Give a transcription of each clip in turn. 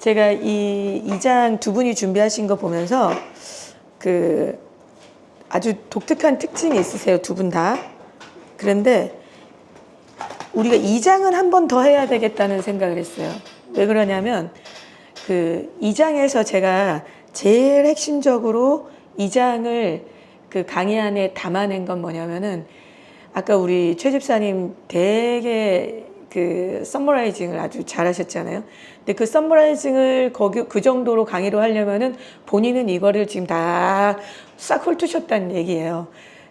제가 이 2장 두 분이 준비하신 거 보면서 아주 독특한 특징이 있으세요, 두 분 다. 그런데 우리가 2장은 한 번 더 해야 되겠다는 생각을 했어요. 왜 그러냐면 2장에서 제가 제일 핵심적으로 2장을 그 강의 안에 담아낸 건 뭐냐면은 아까 우리 최 집사님 되게 서머라이징을 아주 잘하셨잖아요. 근데 그 서머라이징을 그 정도로 강의로 하려면은 본인은 이거를 지금 다 싹 훑으셨다는 얘기예요.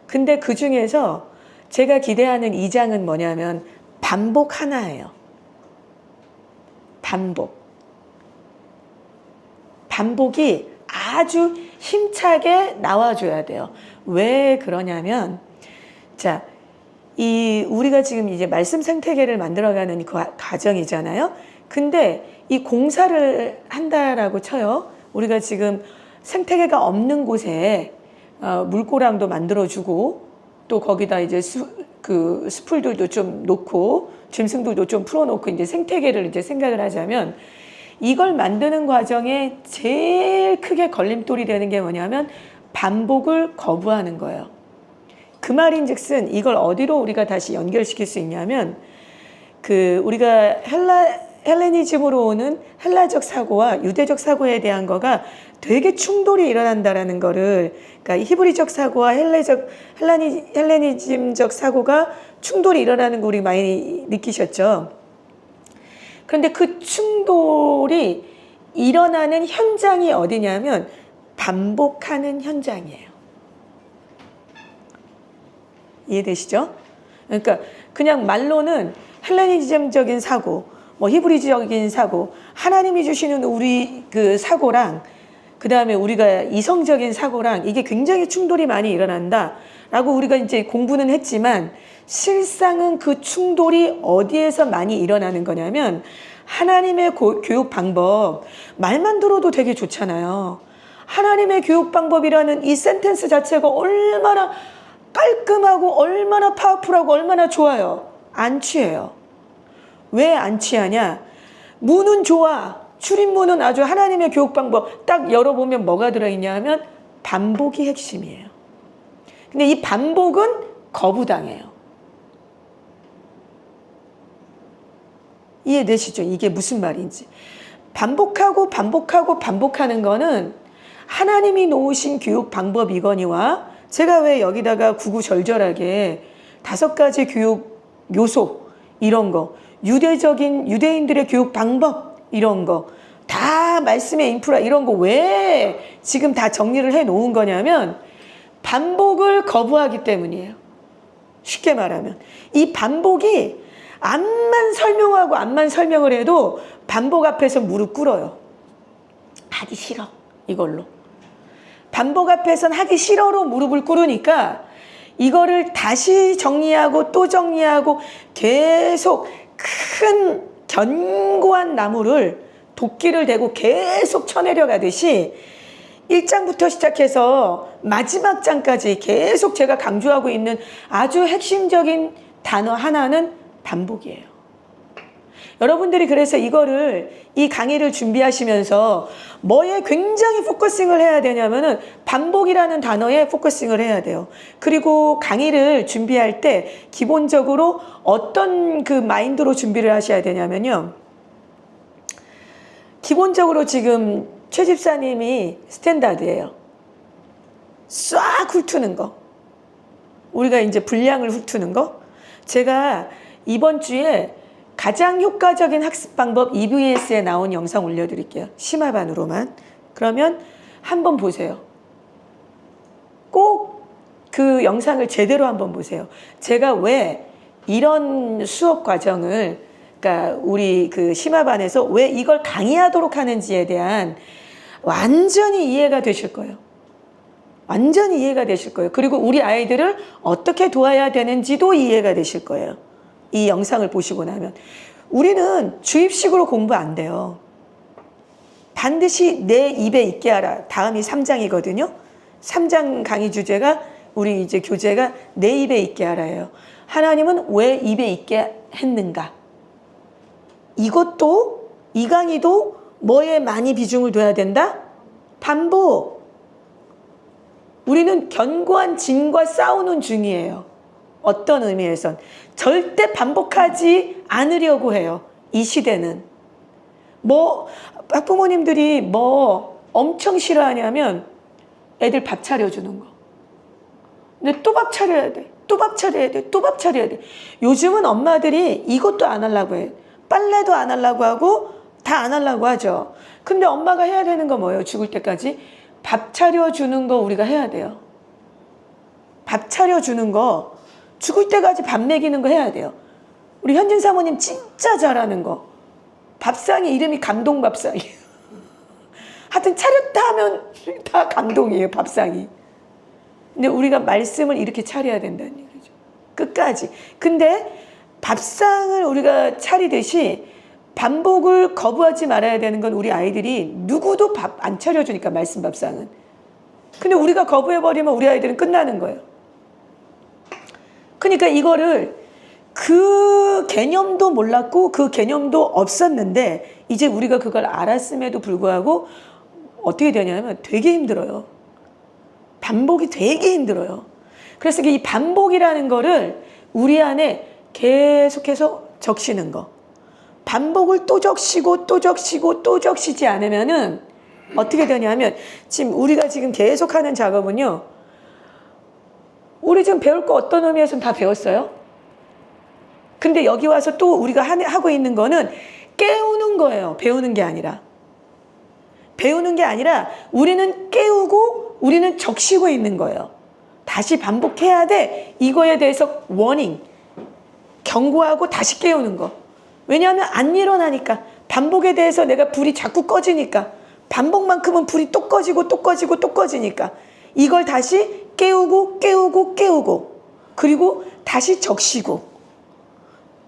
근데 그 중에서 제가 기대하는 2장은 뭐냐면 반복 하나예요. 반복이 아주 힘차게 나와줘야 돼요. 왜 그러냐면, 자, 우리가 지금 이제 말씀 생태계를 만들어가는 그 과정이잖아요. 근데 이 공사를 한다라고 쳐요. 우리가 지금 생태계가 없는 곳에 물고랑도 만들어주고 또 거기다 이제 스풀들도 좀 놓고 짐승들도 좀 풀어놓고 이제 생태계를 이제 생각을 하자면 이걸 만드는 과정에 제일 크게 걸림돌이 되는 게 뭐냐면 반복을 거부하는 거예요. 그 말인즉슨 이걸 어디로 우리가 다시 연결시킬 수 있냐면 우리가 헬레니즘으로 오는 헬라적 사고와 유대적 사고에 대한 거가 되게 충돌이 일어난다라는 거를, 그러니까 히브리적 사고와 헬레니즘적 사고가 충돌이 일어나는 거 우리 많이 느끼셨죠. 그런데 그 충돌이 일어나는 현장이 어디냐면 반복하는 현장이에요. 이해되시죠? 그러니까 그냥 말로는 헬레니즘적인 사고, 히브리적인 사고, 하나님이 주시는 우리 사고랑 그 다음에 우리가 이성적인 사고랑 이게 굉장히 충돌이 많이 일어난다 라고 우리가 이제 공부는 했지만 실상은 그 충돌이 어디에서 많이 일어나는 거냐면 하나님의 교육 방법, 말만 들어도 되게 좋잖아요. 하나님의 교육 방법이라는 이 센텐스 자체가 얼마나 깔끔하고 얼마나 파워풀하고 얼마나 좋아요. 안 취해요. 왜 안 취하냐? 문은 좋아. 출입문은 아주 하나님의 교육 방법 딱 열어보면 뭐가 들어있냐 하면 반복이 핵심이에요. 근데 이 반복은 거부당해요. 이해되시죠? 이게 무슨 말인지. 반복하는 거는 하나님이 놓으신 교육 방법이거니와 제가 왜 여기다가 구구절절하게 5가지 교육 요소 이런 거, 유대인들의 교육 방법 이런 거, 다 말씀의 인프라 이런 거 왜 지금 다 정리를 해 놓은 거냐면 반복을 거부하기 때문이에요. 쉽게 말하면 이 반복이 암만 설명을 해도 반복 앞에서 무릎 꿇어요. 하기 싫어 이걸로. 반복 앞에서는 하기 싫어로 무릎을 꿇으니까 이거를 다시 정리하고 또 정리하고 계속 큰 견고한 나무를 도끼를 대고 계속 쳐내려 가듯이 1장부터 시작해서 마지막 장까지 계속 제가 강조하고 있는 아주 핵심적인 단어 하나는 반복이에요. 여러분들이 그래서 이 강의를 준비하시면서 뭐에 굉장히 포커싱을 해야 되냐면은 반복이라는 단어에 포커싱을 해야 돼요. 그리고 강의를 준비할 때 기본적으로 어떤 마인드로 준비를 하셔야 되냐면요. 기본적으로 지금 최 집사님이 스탠다드예요. 싹 훑는 거. 우리가 이제 분량을 훑는 거. 제가 이번 주에 가장 효과적인 학습 방법 EBS에 나온 영상 올려드릴게요. 심화반으로만. 그러면 한번 보세요. 꼭 그 영상을 제대로 한번 보세요. 제가 왜 이런 수업 과정을, 그러니까 우리 심화반에서 왜 이걸 강의하도록 하는지에 대한 완전히 이해가 되실 거예요. 완전히 이해가 되실 거예요. 그리고 우리 아이들을 어떻게 도와야 되는지도 이해가 되실 거예요. 이 영상을 보시고 나면. 우리는 주입식으로 공부 안 돼요. 반드시 내 입에 있게 하라. 다음이 3장이거든요. 3장 강의 주제가 우리 이제 교재가 내 입에 있게 하라예요. 하나님은 왜 입에 있게 했는가? 이 강의도 뭐에 많이 비중을 둬야 된다? 반복. 우리는 견고한 진과 싸우는 중이에요. 어떤 의미에선 절대 반복하지 않으려고 해요. 이 시대는. 뭐 학부모님들이 뭐 엄청 싫어하냐면 애들 밥 차려주는 거. 근데 또 밥 차려야 돼. 또 밥 차려야 돼. 또 밥 차려야 돼. 요즘은 엄마들이 이것도 안 하려고 해. 빨래도 안 하려고 하고 다 안 하려고 하죠. 근데 엄마가 해야 되는 거 뭐예요? 죽을 때까지 밥 차려주는 거 우리가 해야 돼요. 밥 차려주는 거, 죽을 때까지 밥 먹이는 거 해야 돼요. 우리 현진 사모님 진짜 잘하는 거. 밥상이 이름이 감동밥상이에요. 하여튼 차렸다 하면 다 감동이에요, 밥상이. 근데 우리가 말씀을 이렇게 차려야 된다는 얘기죠. 끝까지. 근데 밥상을 우리가 차리듯이 반복을 거부하지 말아야 되는 건 우리 아이들이 누구도 밥 안 차려주니까, 말씀 밥상은. 근데 우리가 거부해버리면 우리 아이들은 끝나는 거예요. 그러니까 이거를 그 개념도 몰랐고 그 개념도 없었는데 이제 우리가 그걸 알았음에도 불구하고 어떻게 되냐면 되게 힘들어요. 반복이 되게 힘들어요. 그래서 이 반복이라는 거를 우리 안에 계속해서 적시는 거. 반복을 또 적시고 또 적시고 또 적시지 않으면은 어떻게 되냐면 지금 우리가 지금 계속하는 작업은요. 우리 지금 배울 거 어떤 의미에서는 다 배웠어요. 근데 여기 와서 또 우리가 하고 있는 거는 깨우는 거예요. 배우는 게 아니라. 배우는 게 아니라 우리는 깨우고 우리는 적시고 있는 거예요. 다시 반복해야 돼. 이거에 대해서 워닝, 경고하고 다시 깨우는 거. 왜냐하면 안 일어나니까. 반복에 대해서 내가 불이 자꾸 꺼지니까. 반복만큼은 불이 또 꺼지고 또 꺼지고 또 꺼지니까. 이걸 다시 깨우고 깨우고 깨우고 그리고 다시 적시고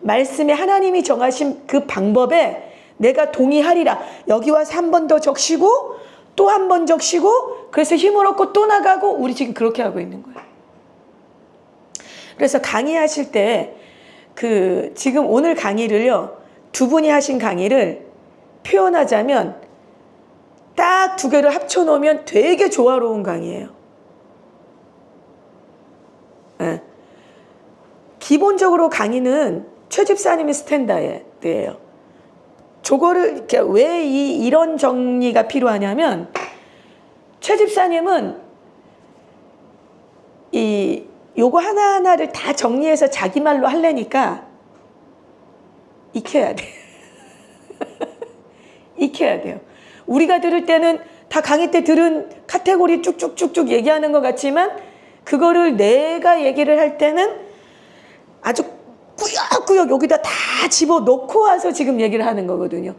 말씀에 하나님이 정하신 그 방법에 내가 동의하리라. 여기 와서 한 번 더 적시고 또 한 번 적시고 그래서 힘을 얻고 또 나가고 우리 지금 그렇게 하고 있는 거예요. 그래서 강의하실 때 지금 오늘 강의를요. 두 분이 하신 강의를 표현하자면 딱 두 개를 합쳐놓으면 되게 조화로운 강의예요. 네. 기본적으로 강의는 최 집사님의 스탠다드예요. 저거를 왜 이런 정리가 필요하냐면 최 집사님은 요거 하나하나를 다 정리해서 자기 말로 하려니까 익혀야 돼. 익혀야 돼요. 우리가 들을 때는 다 강의 때 들은 카테고리 쭉쭉쭉쭉 얘기하는 것 같지만 그거를 내가 얘기를 할 때는 아주 꾸역꾸역 여기다 다 집어넣고 와서 지금 얘기를 하는 거거든요.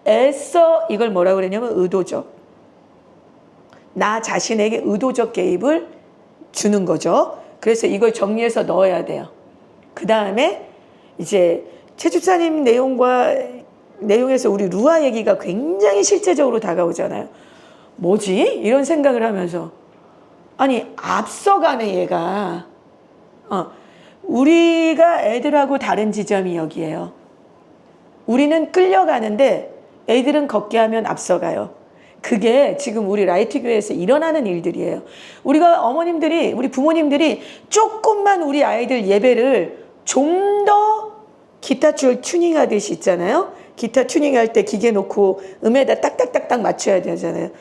애써 이걸 뭐라고 그러냐면 의도적. 나 자신에게 의도적 개입을 주는 거죠. 그래서 이걸 정리해서 넣어야 돼요. 그 다음에 이제 최 집사님 내용에서 우리 루아 얘기가 굉장히 실제적으로 다가오잖아요. 뭐지? 이런 생각을 하면서 아니 앞서가네 얘가. 우리가 애들하고 다른 지점이 여기에요. 우리는 끌려가는데 애들은 걷게 하면 앞서가요. 그게 지금 우리 라이트 교회에서 일어나는 일들이에요. 우리가 어머님들이 우리 부모님들이 조금만 우리 아이들 예배를 좀 더 기타 줄 튜닝하듯이 있잖아요. 기타 튜닝할 때 기계 놓고 음에다 딱딱딱딱 맞춰야 되잖아요.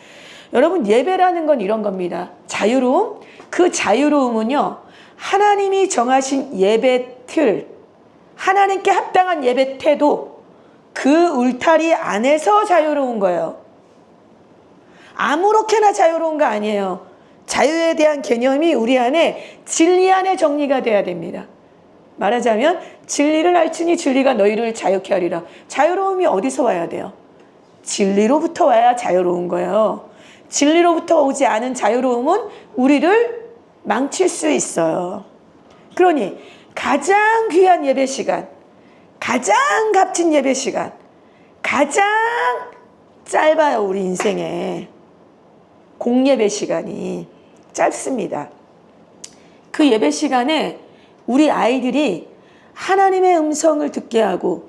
여러분 예배라는 건 이런 겁니다. 자유로움. 그 자유로움은요. 하나님이 정하신 예배 틀, 하나님께 합당한 예배 태도, 그 울타리 안에서 자유로운 거예요. 아무렇게나 자유로운 거 아니에요. 자유에 대한 개념이 우리 안에 진리 안에 정리가 돼야 됩니다. 말하자면 진리를 알지니 진리가 너희를 자유케 하리라. 자유로움이 어디서 와야 돼요? 진리로부터 와야 자유로운 거예요. 진리로부터 오지 않은 자유로움은 우리를 망칠 수 있어요. 그러니 가장 귀한 예배 시간, 가장 값진 예배 시간, 가장 짧아요. 우리 인생에 공예배 시간이 짧습니다. 그 예배 시간에 우리 아이들이 하나님의 음성을 듣게 하고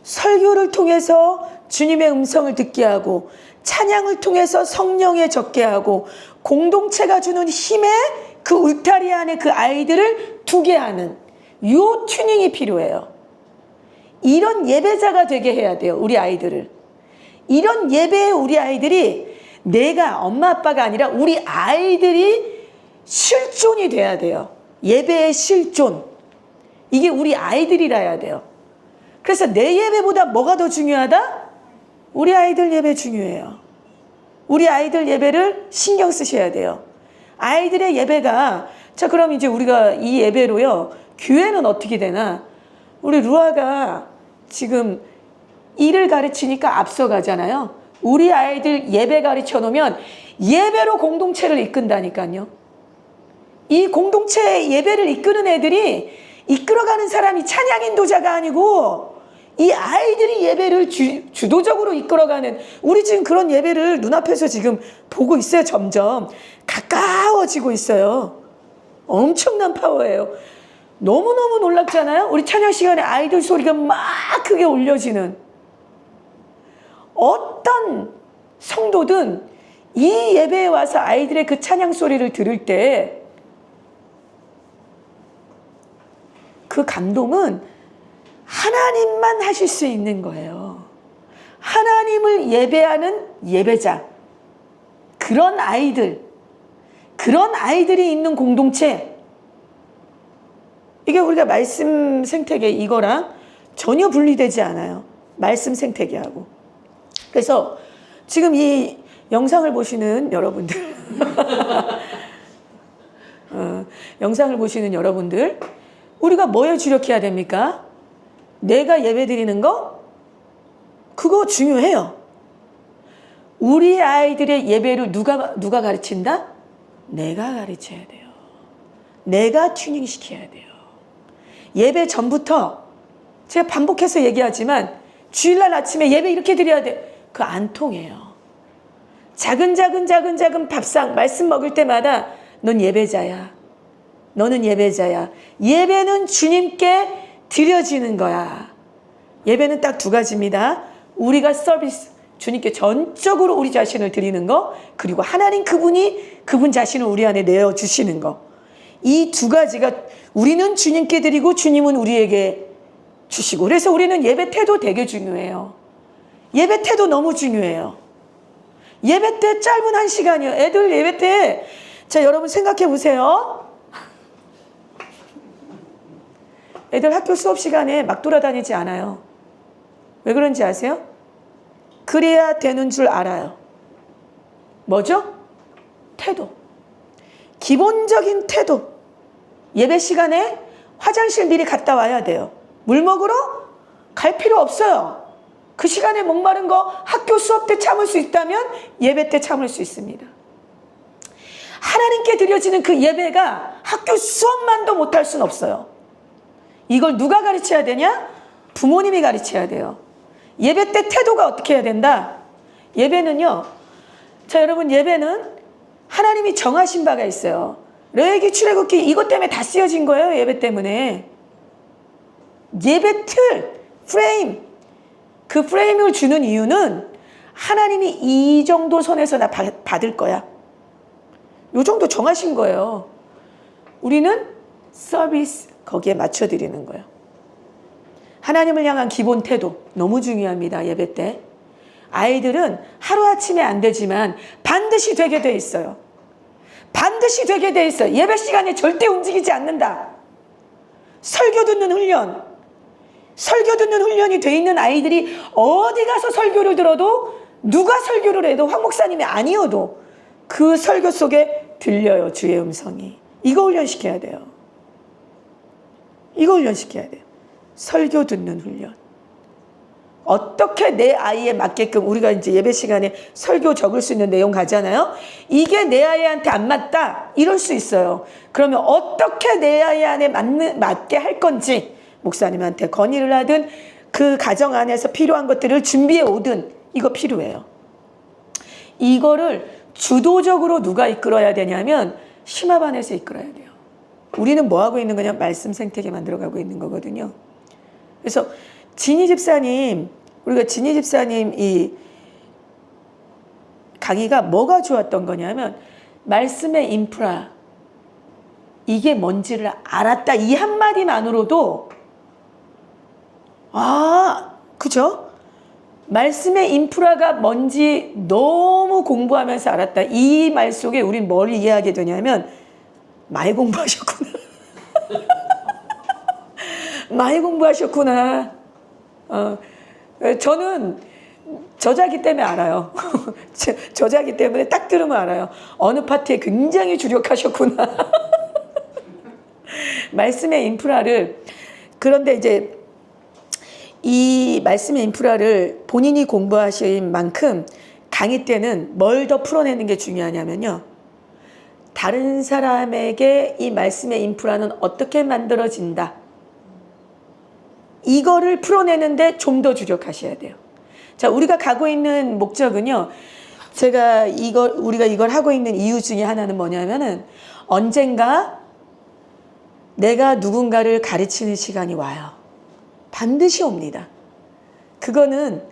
설교를 통해서 주님의 음성을 듣게 하고 찬양을 통해서 성령에 젖게 하고 공동체가 주는 힘에 그 울타리 안에 그 아이들을 두게 하는 요 튜닝이 필요해요. 이런 예배자가 되게 해야 돼요. 우리 아이들을. 이런 예배에 우리 아이들이 내가 엄마 아빠가 아니라 우리 아이들이 실존이 돼야 돼요. 예배의 실존. 이게 우리 아이들이라야 돼요. 그래서 내 예배보다 뭐가 더 중요하다? 우리 아이들 예배 중요해요. 우리 아이들 예배를 신경 쓰셔야 돼요. 아이들의 예배가, 자, 그럼 이제 우리가 이 예배로요, 교회는 어떻게 되나? 우리 루아가 지금 일을 가르치니까 앞서가잖아요. 우리 아이들 예배 가르쳐 놓으면 예배로 공동체를 이끈다니까요. 이 공동체 예배를 이끄는 애들이 이끌어가는 사람이 찬양 인도자가 아니고 이 아이들이 예배를 주도적으로 이끌어가는, 우리 지금 그런 예배를 눈앞에서 지금 보고 있어요. 점점 가까워지고 있어요. 엄청난 파워예요. 너무너무 놀랍잖아요. 우리 찬양 시간에 아이들 소리가 막 크게 울려지는, 어떤 성도든 이 예배에 와서 아이들의 그 찬양 소리를 들을 때 그 감동은 하나님만 하실 수 있는 거예요. 하나님을 예배하는 예배자, 그런 아이들이 있는 공동체, 이게 우리가 말씀 생태계 이거랑 전혀 분리되지 않아요. 말씀 생태계하고. 그래서 지금 이 영상을 보시는 여러분들 영상을 보시는 여러분들, 우리가 뭐에 주력해야 됩니까? 내가 예배 드리는 거? 그거 중요해요. 우리 아이들의 예배를 누가 가르친다? 내가 가르쳐야 돼요. 내가 튜닝 시켜야 돼요. 예배 전부터 제가 반복해서 얘기하지만 주일날 아침에 예배 이렇게 드려야 돼. 그거 안 통해요. 작은 밥상 말씀 먹을 때마다 넌 예배자야. 너는 예배자야. 예배는 주님께 드려지는 거야. 예배는 딱 두 가지입니다. 우리가 서비스, 주님께 전적으로 우리 자신을 드리는 거, 그리고 하나님 그분 자신을 우리 안에 내어주시는 거. 이 두 가지가 우리는 주님께 드리고 주님은 우리에게 주시고, 그래서 우리는 예배 태도 되게 중요해요. 예배 태도 너무 중요해요. 예배 때 짧은 1시간이요. 애들 예배 때, 자, 여러분 생각해 보세요. 애들 학교 수업 시간에 막 돌아다니지 않아요. 왜 그런지 아세요? 그래야 되는 줄 알아요. 뭐죠? 태도. 기본적인 태도. 예배 시간에 화장실 미리 갔다 와야 돼요. 물 먹으러 갈 필요 없어요. 그 시간에 목마른 거 학교 수업 때 참을 수 있다면 예배 때 참을 수 있습니다. 하나님께 드려지는 그 예배가 학교 수업만도 못할 수는 없어요. 이걸 누가 가르쳐야 되냐? 부모님이 가르쳐야 돼요. 예배 때 태도가 어떻게 해야 된다? 예배는요, 자, 여러분, 예배는 하나님이 정하신 바가 있어요. 레위기, 출애굽기, 이것 때문에 다 쓰여진 거예요. 예배 때문에. 예배 틀, 프레임, 그 프레임을 주는 이유는 하나님이 이 정도 선에서 나 받을 거야. 이 정도 정하신 거예요. 우리는 서비스, 거기에 맞춰드리는 거예요. 하나님을 향한 기본 태도 너무 중요합니다. 예배 때. 아이들은 하루아침에 안 되지만 반드시 되게 돼 있어요. 반드시 되게 돼 있어요. 예배 시간에 절대 움직이지 않는다. 설교 듣는 훈련이 돼 있는 아이들이 어디 가서 설교를 들어도, 누가 설교를 해도, 황 목사님이 아니어도 그 설교 속에 들려요. 주의 음성이. 이거 훈련시켜야 돼요. 이거 훈련시켜야 돼요. 설교 듣는 훈련. 어떻게 내 아이에 맞게끔, 우리가 이제 예배 시간에 설교 적을 수 있는 내용 가잖아요. 이게 내 아이한테 안 맞다, 이럴 수 있어요. 그러면 어떻게 내 아이 안에 맞게 할 건지 목사님한테 건의를 하든 그 가정 안에서 필요한 것들을 준비해 오든, 이거 필요해요. 이거를 주도적으로 누가 이끌어야 되냐면 심화반에서 이끌어야 돼요. 우리는 뭐 하고 있는 거냐? 말씀 생태계 만들어가고 있는 거거든요. 그래서 진희 집사님, 우리가 진희 집사님 이 강의가 뭐가 좋았던 거냐면 말씀의 인프라 이게 뭔지를 알았다 이 한마디만으로도 그죠? 말씀의 인프라가 뭔지 너무 공부하면서 알았다. 이 말 속에 우린 뭘 이해하게 되냐면 많이 공부하셨구나. 많이 공부하셨구나. 저는 저자기 때문에 알아요. 저자기 때문에 딱 들으면 알아요. 어느 파트에 굉장히 주력하셨구나. 말씀의 인프라를 그런데 이제 이 말씀의 인프라를 본인이 공부하신 만큼 강의 때는 뭘 더 풀어내는 게 중요하냐면요. 다른 사람에게 이 말씀의 인프라는 어떻게 만들어진다. 이거를 풀어내는데 좀 더 주력하셔야 돼요. 자, 우리가 가고 있는 목적은요. 우리가 이걸 하고 있는 이유 중에 하나는 뭐냐면은 언젠가 내가 누군가를 가르치는 시간이 와요. 반드시 옵니다. 그거는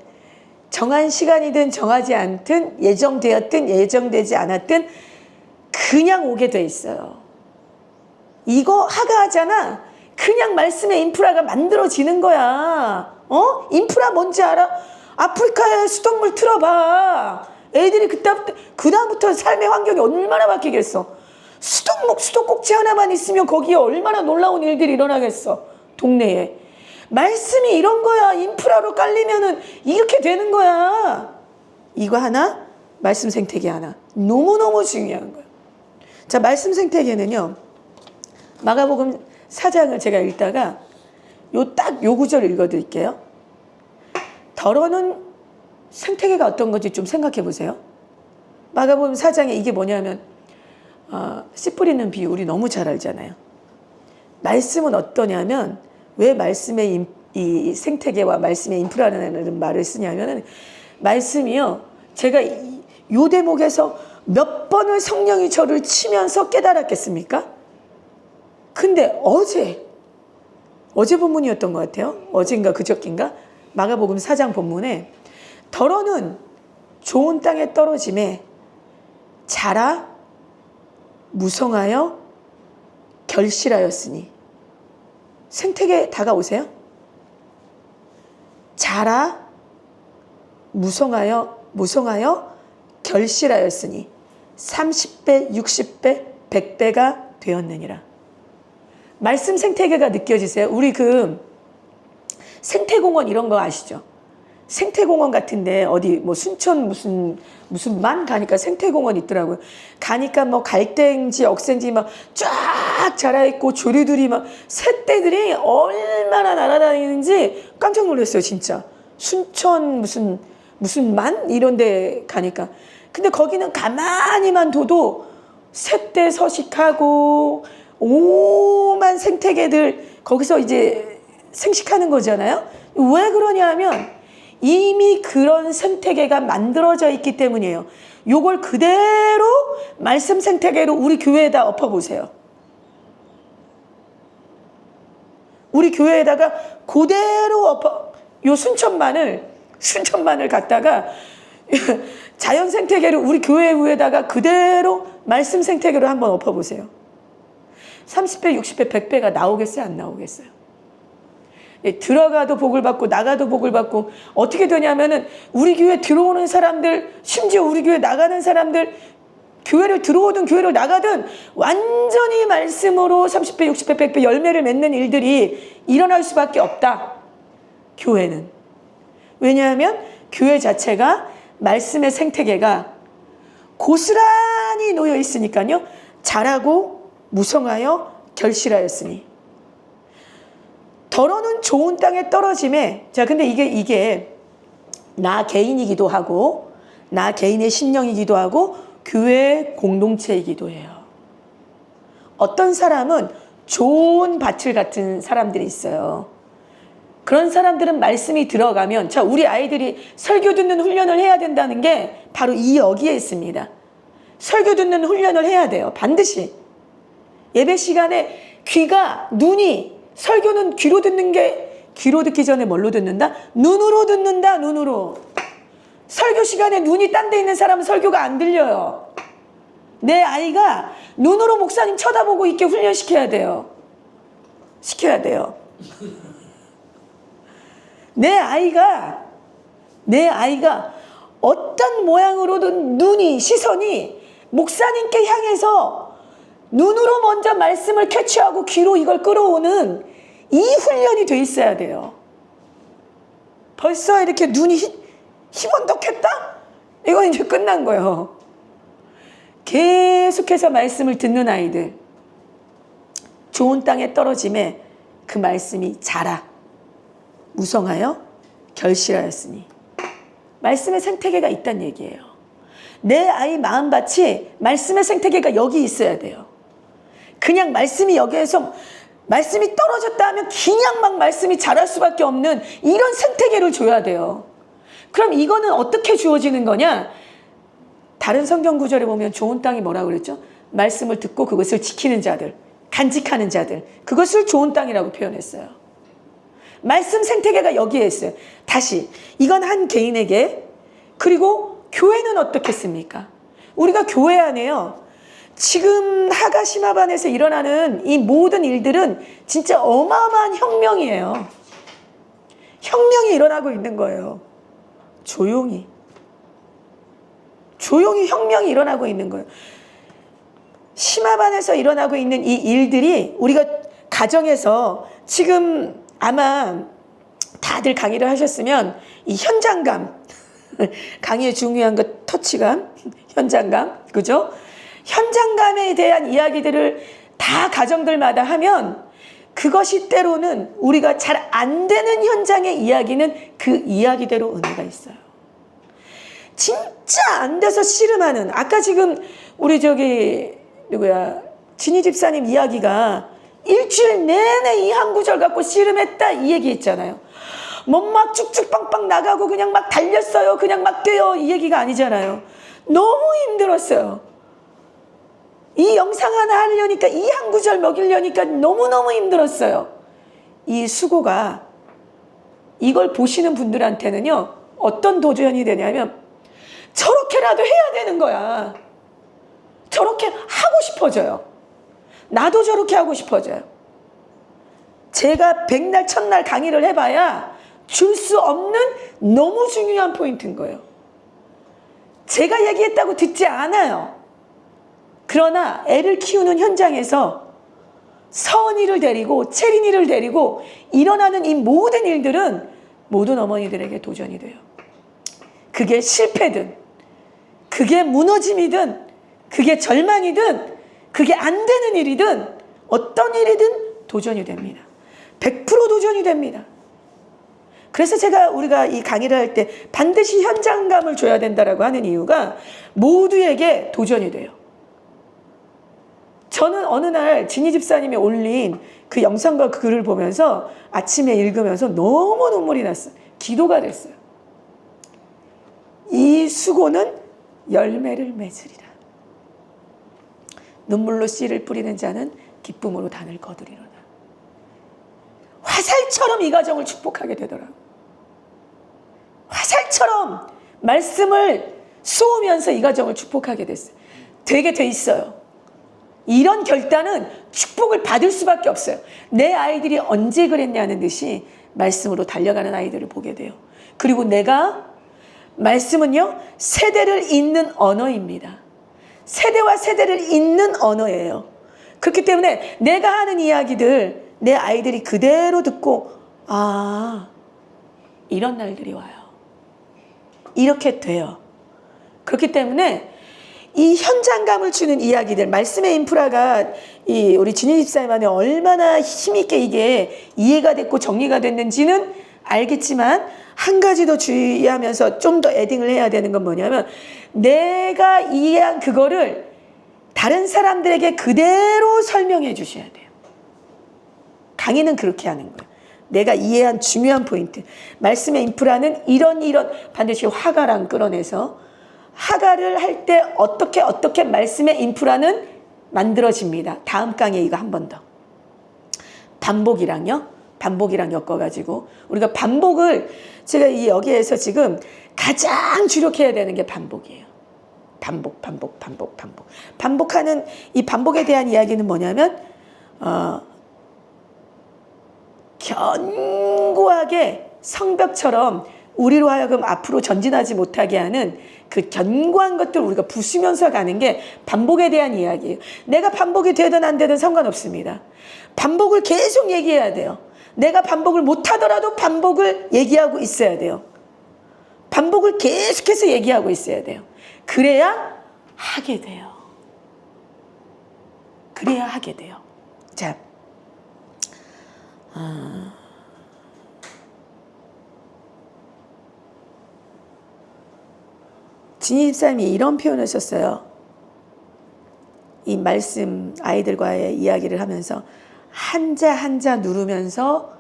정한 시간이든 정하지 않든 예정되었든 예정되지 않았든 그냥 오게 돼 있어요. 이거 하가하잖아. 그냥 말씀의 인프라가 만들어지는 거야. 인프라 뭔지 알아? 아프리카의 수돗물 틀어봐. 애들이 그다음부터 삶의 환경이 얼마나 바뀌겠어. 수도꼭지 하나만 있으면 거기에 얼마나 놀라운 일들이 일어나겠어. 동네에. 말씀이 이런 거야. 인프라로 깔리면은 이렇게 되는 거야. 이거 하나, 말씀 생태계 하나. 너무너무 중요한 거야. 자, 말씀 생태계는요. 마가복음 4장을 제가 읽다가 요 구절 읽어드릴게요. 더러는 생태계가 어떤 건지 좀 생각해 보세요. 마가복음 4장에 이게 뭐냐면 씨 뿌리는 비유 우리 너무 잘 알잖아요. 말씀은 어떠냐면 왜 말씀의 이 생태계와 말씀의 인프라라는 말을 쓰냐면은 말씀이요. 제가 요 대목에서 몇 번을 성령이 저를 치면서 깨달았겠습니까? 근데 어제 본문이었던 것 같아요. 어젠가 그저께인가 마가복음 4장 본문에 더러는 좋은 땅에 떨어짐에 자라 무성하여 결실하였으니 생태계 다가오세요. 자라 무성하여 결실하였으니 30배, 60배, 100배가 되었느니라. 말씀 생태계가 느껴지세요? 우리 생태공원 이런 거 아시죠? 생태공원 같은데 어디 순천 무슨 만 가니까 생태공원 있더라고요. 가니까 갈대인지 억새인지 쫙 자라있고 조류들이 새떼들이 얼마나 날아다니는지 깜짝 놀랐어요. 진짜 순천 무슨 만 이런 데 가니까. 근데 거기는 가만히만 둬도 새떼 서식하고 오만 생태계들 거기서 이제 생식하는 거잖아요. 왜 그러냐 하면 이미 그런 생태계가 만들어져 있기 때문이에요. 요걸 그대로 말씀 생태계로 우리 교회에다 엎어보세요. 우리 교회에다가 그대로 요 순천만을 갖다가 자연 생태계를 우리 교회 위에다가 그대로 말씀 생태계로 한번 엎어보세요. 30배, 60배, 100배가 나오겠어요? 안 나오겠어요? 들어가도 복을 받고 나가도 복을 받고 어떻게 되냐면은 우리 교회 들어오는 사람들 심지어 우리 교회 나가는 사람들 교회를 들어오든 교회를 나가든 완전히 말씀으로 30배, 60배, 100배 열매를 맺는 일들이 일어날 수밖에 없다. 교회는. 왜냐하면 교회 자체가 말씀의 생태계가 고스란히 놓여 있으니까요. 자라고 무성하여 결실하였으니. 더러는 좋은 땅에 떨어짐에 근데 이게 나 개인이기도 하고 나 개인의 심령이기도 하고 교회 공동체이기도 해요. 어떤 사람은 좋은 밭을 같은 사람들이 있어요. 그런 사람들은 말씀이 들어가면 우리 아이들이 설교 듣는 훈련을 해야 된다는 게 바로 여기에 있습니다. 설교 듣는 훈련을 해야 돼요. 반드시. 예배 시간에 눈이 설교는 귀로 듣는 게 귀로 듣기 전에 뭘로 듣는다? 눈으로 듣는다. 눈으로. 설교 시간에 눈이 딴 데 있는 사람은 설교가 안 들려요. 내 아이가 눈으로 목사님 쳐다보고 있게 훈련시켜야 돼요. 시켜야 돼요. 내 아이가 어떤 모양으로든 눈이, 시선이 목사님께 향해서 눈으로 먼저 말씀을 캐치하고 귀로 이걸 끌어오는 이 훈련이 돼 있어야 돼요. 벌써 이렇게 눈이 희번덕했다? 이건 이제 끝난 거예요. 계속해서 말씀을 듣는 아이들, 좋은 땅에 떨어짐에 그 말씀이 자라 무성하여 결실하였으니, 말씀의 생태계가 있다는 얘기예요. 내 아이 마음밭이 말씀의 생태계가 여기 있어야 돼요. 그냥 말씀이 여기에서 말씀이 떨어졌다 하면 그냥 막 말씀이 자랄 수밖에 없는 이런 생태계를 줘야 돼요. 그럼 이거는 어떻게 주어지는 거냐? 다른 성경 구절에 보면 좋은 땅이 뭐라고 그랬죠? 말씀을 듣고 그것을 지키는 자들, 간직하는 자들, 그것을 좋은 땅이라고 표현했어요. 말씀 생태계가 여기에 있어요. 다시, 이건 한 개인에게, 그리고 교회는 어떻겠습니까? 우리가 교회 안에요, 지금 하가시마반에서 일어나는 이 모든 일들은 진짜 어마어마한 혁명이에요. 혁명이 일어나고 있는 거예요. 조용히 혁명이 일어나고 있는 거예요. 심화반에서 일어나고 있는 이 일들이 우리가 가정에서 지금 아마 다들 강의를 하셨으면 이 현장감, 강의의 중요한 것 터치감, 현장감, 그죠? 현장감에 대한 이야기들을 다 가정들마다 하면 그것이 때로는 우리가 잘 안 되는 현장의 이야기는 그 이야기대로 은혜가 있어요. 진짜 안 돼서 씨름하는, 아까 지금 우리 진희 집사님 이야기가 일주일 내내 이 한 구절 갖고 씨름했다 이 얘기했잖아요. 뭐 막 쭉쭉 빵빵 나가고 그냥 막 달렸어요, 그냥 막 뛰어, 이 얘기가 아니잖아요. 너무 힘들었어요. 이 영상 하나 하려니까, 이 한 구절 먹이려니까 너무너무 힘들었어요. 이 수고가, 이걸 보시는 분들한테는요, 어떤 도전이 되냐면 저렇게라도 해야 되는 거야. 저렇게 하고 싶어져요. 나도 저렇게 하고 싶어져요. 제가 백날 첫날 강의를 해봐야 줄 수 없는 너무 중요한 포인트인 거예요. 제가 얘기했다고 듣지 않아요. 그러나 애를 키우는 현장에서 서은이를 데리고 채린이를 데리고 일어나는 이 모든 일들은 모든 어머니들에게 도전이 돼요. 그게 실패든, 그게 무너짐이든, 그게 절망이든, 그게 안 되는 일이든, 어떤 일이든 도전이 됩니다. 100% 도전이 됩니다. 그래서 우리가 이 강의를 할 때 반드시 현장감을 줘야 된다라고 하는 이유가 모두에게 도전이 돼요. 저는 어느 날 진희 집사님이 올린 그 영상과 그 글을 보면서 아침에 읽으면서 너무 눈물이 났어요. 기도가 됐어요. 이 수고는 열매를 맺으리라. 눈물로 씨를 뿌리는 자는 기쁨으로 단을 거두리로다. 화살처럼 이 가정을 축복하게 되더라고요. 화살처럼 말씀을 쏘면서 이 가정을 축복하게 됐어요. 되게 돼 있어요. 이런 결단은 축복을 받을 수밖에 없어요. 내 아이들이 언제 그랬냐는 듯이 말씀으로 달려가는 아이들을 보게 돼요. 그리고 말씀은요, 세대를 잇는 언어입니다. 세대와 세대를 잇는 언어예요. 그렇기 때문에 내가 하는 이야기들 내 아이들이 그대로 듣고, 아, 이런 날들이 와요. 이렇게 돼요. 그렇기 때문에 이 현장감을 주는 이야기들, 말씀의 인프라가 우리 진희 집사님 안에 얼마나 힘있게 이게 이해가 됐고 정리가 됐는지는 알겠지만, 한 가지 더 주의하면서 좀 더 에딩을 해야 되는 건 뭐냐면, 내가 이해한 그거를 다른 사람들에게 그대로 설명해 주셔야 돼요. 강의는 그렇게 하는 거예요. 내가 이해한 중요한 포인트, 말씀의 인프라는 이런 반드시 화가랑 끌어내서, 화가를 할 때 어떻게 말씀의 인프라는 만들어집니다. 다음 강의에 이거 한 번 더. 반복이랑요, 반복이랑 엮어가지고 우리가 반복을 제가 이 여기에서 지금 가장 주력해야 되는 게 반복이에요. 반복. 반복하는 이 반복에 대한 이야기는 뭐냐면 견고하게 성벽처럼 우리로 하여금 앞으로 전진하지 못하게 하는 그 견고한 것들 우리가 부수면서 가는 게 반복에 대한 이야기예요. 내가 반복이 되든 안 되든 상관없습니다. 반복을 계속 얘기해야 돼요. 내가 반복을 못하더라도 반복을 얘기하고 있어야 돼요. 반복을 계속해서 얘기하고 있어야 돼요. 그래야 하게 돼요. 그래야 하게 돼요. 자, 진희 집사님이 이런 표현을 썼어요. 이 말씀 아이들과의 이야기를 하면서 한자 한자 누르면서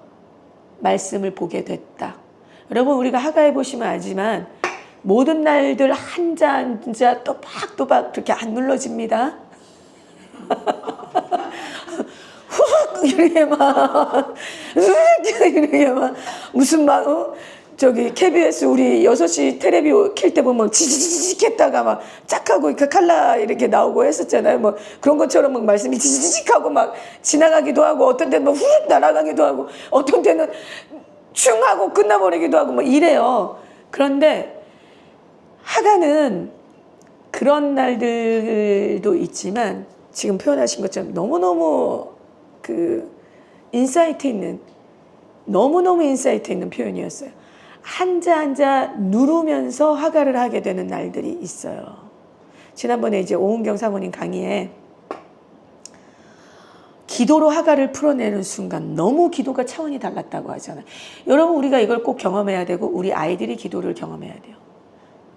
말씀을 보게 됐다. 여러분 우리가 하가에 보시면 알지만 모든 날들 한자 한자 또박또박 그렇게 안 눌러집니다. 훅 이렇게 막 이렇게 막 무슨 막 저기 KBS 우리 6시 테레비 킬 때 보면 지지직 했다가 막 짝하고 그 칼라 이렇게 나오고 했었잖아요. 뭐 그런 것처럼 막 말씀이 지지직 하고 막 지나가기도 하고 어떤 때는 막 훅 날아가기도 하고 어떤 때는 충 하고 끝나버리기도 하고 뭐 이래요. 그런데 하가는 그런 날들도 있지만 지금 표현하신 것처럼 너무너무 그 인사이트 있는 너무너무 인사이트 있는 표현이었어요. 한자 한자 누르면서 하가를 하게 되는 날들이 있어요. 지난번에 이제 오은경 사모님 강의에 기도로 하가를 풀어내는 순간 너무 기도가 차원이 달랐다고 하잖아요. 여러분 우리가 이걸 꼭 경험해야 되고 우리 아이들이 기도를 경험해야 돼요.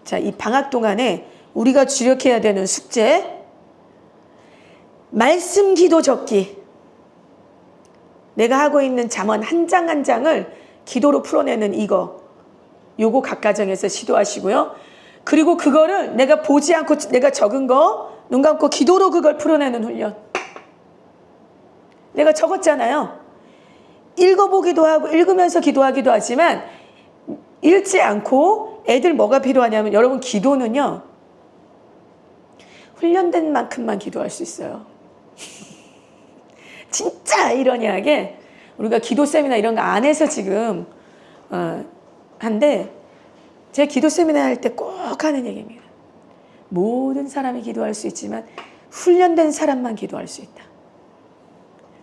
자, 이 방학 동안에 우리가 주력해야 되는 숙제 말씀 기도 적기. 내가 하고 있는 잠언 한 장 한 장을 기도로 풀어내는 요거 각 가정에서 시도하시고요. 그리고 그거를 내가 보지 않고 내가 적은 거 눈 감고 기도로 그걸 풀어내는 훈련. 내가 적었잖아요. 읽어보기도 하고 읽으면서 기도하기도 하지만 읽지 않고 애들 뭐가 필요하냐면 여러분 기도는요. 훈련된 만큼만 기도할 수 있어요. 진짜 아이러니하게 우리가 기도 세미나 이런 거 안 해서 지금 한데 제 기도 세미나 할 때 꼭 하는 얘기입니다. 모든 사람이 기도할 수 있지만 훈련된 사람만 기도할 수 있다.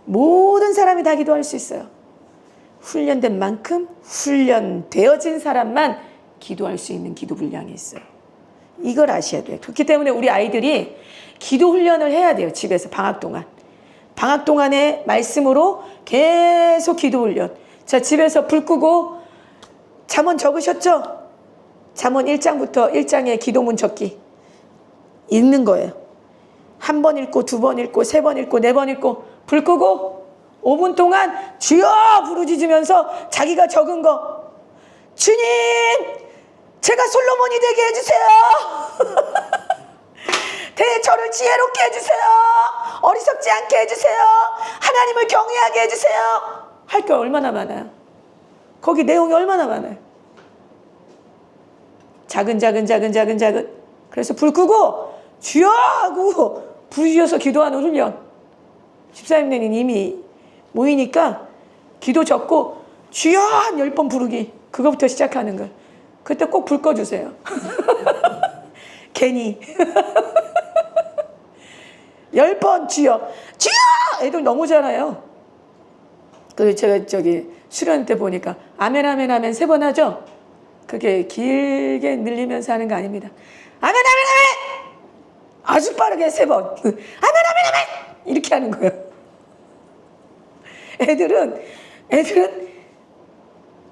모든 사람이 다 기도할 수 있어요. 훈련된 만큼 훈련되어진 사람만 기도할 수 있는 기도 분량이 있어요. 이걸 아셔야 돼요. 그렇기 때문에 우리 아이들이 기도 훈련을 해야 돼요. 집에서 방학 동안. 방학 동안에 말씀으로 계속 기도 훈련. 자, 집에서 불 끄고 잠언 적으셨죠? 잠언 1장부터 1장의 기도문 적기. 읽는 거예요. 한 번 읽고 두 번 읽고 세 번 읽고 네 번 읽고 불 끄고 5분 동안 주여 부르짖으면서 자기가 적은 거 주님 제가 솔로몬이 되게 해주세요. 저를 지혜롭게 해주세요. 어리석지 않게 해주세요. 하나님을 경외하게 해주세요. 할 게 얼마나 많아요. 거기 내용이 얼마나 많아요. 작은 그래서 불 끄고 주여 하고 부르짖어서 기도하는 훈련. 집사님네는 이미 모이니까 기도 적고 주여 한 10번 부르기. 그거부터 시작하는 거예요. 그때 꼭 불 꺼주세요. 괜히 10번 주여 애들 너무 잘해요. 그 제가 저기 수련 때 보니까 아멘 아멘 아멘 3번 하죠. 그게 길게 늘리면서 하는 거 아닙니다. 아멘 아멘 아멘 아주 빠르게 3번 아멘 아멘 아멘 이렇게 하는 거예요. 애들은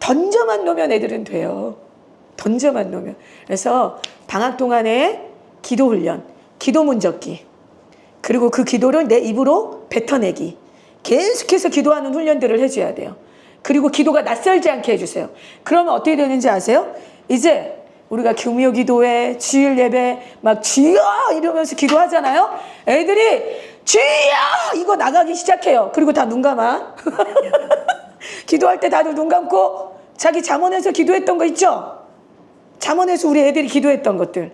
던져만 놓으면 애들은 돼요. 던져만 놓으면. 그래서 방학 동안에 기도 훈련, 기도문 적기, 그리고 그 기도를 내 입으로 뱉어내기. 계속해서 기도하는 훈련들을 해줘야 돼요. 그리고 기도가 낯설지 않게 해주세요. 그러면 어떻게 되는지 아세요? 이제 우리가 금요 기도회, 주일 예배 막 주여 이러면서 기도하잖아요. 애들이 주여 이거 나가기 시작해요. 그리고 다 눈 감아. 기도할 때 다들 눈 감고 자기 잠언에서 기도했던 거 있죠? 잠언에서 우리 애들이 기도했던 것들.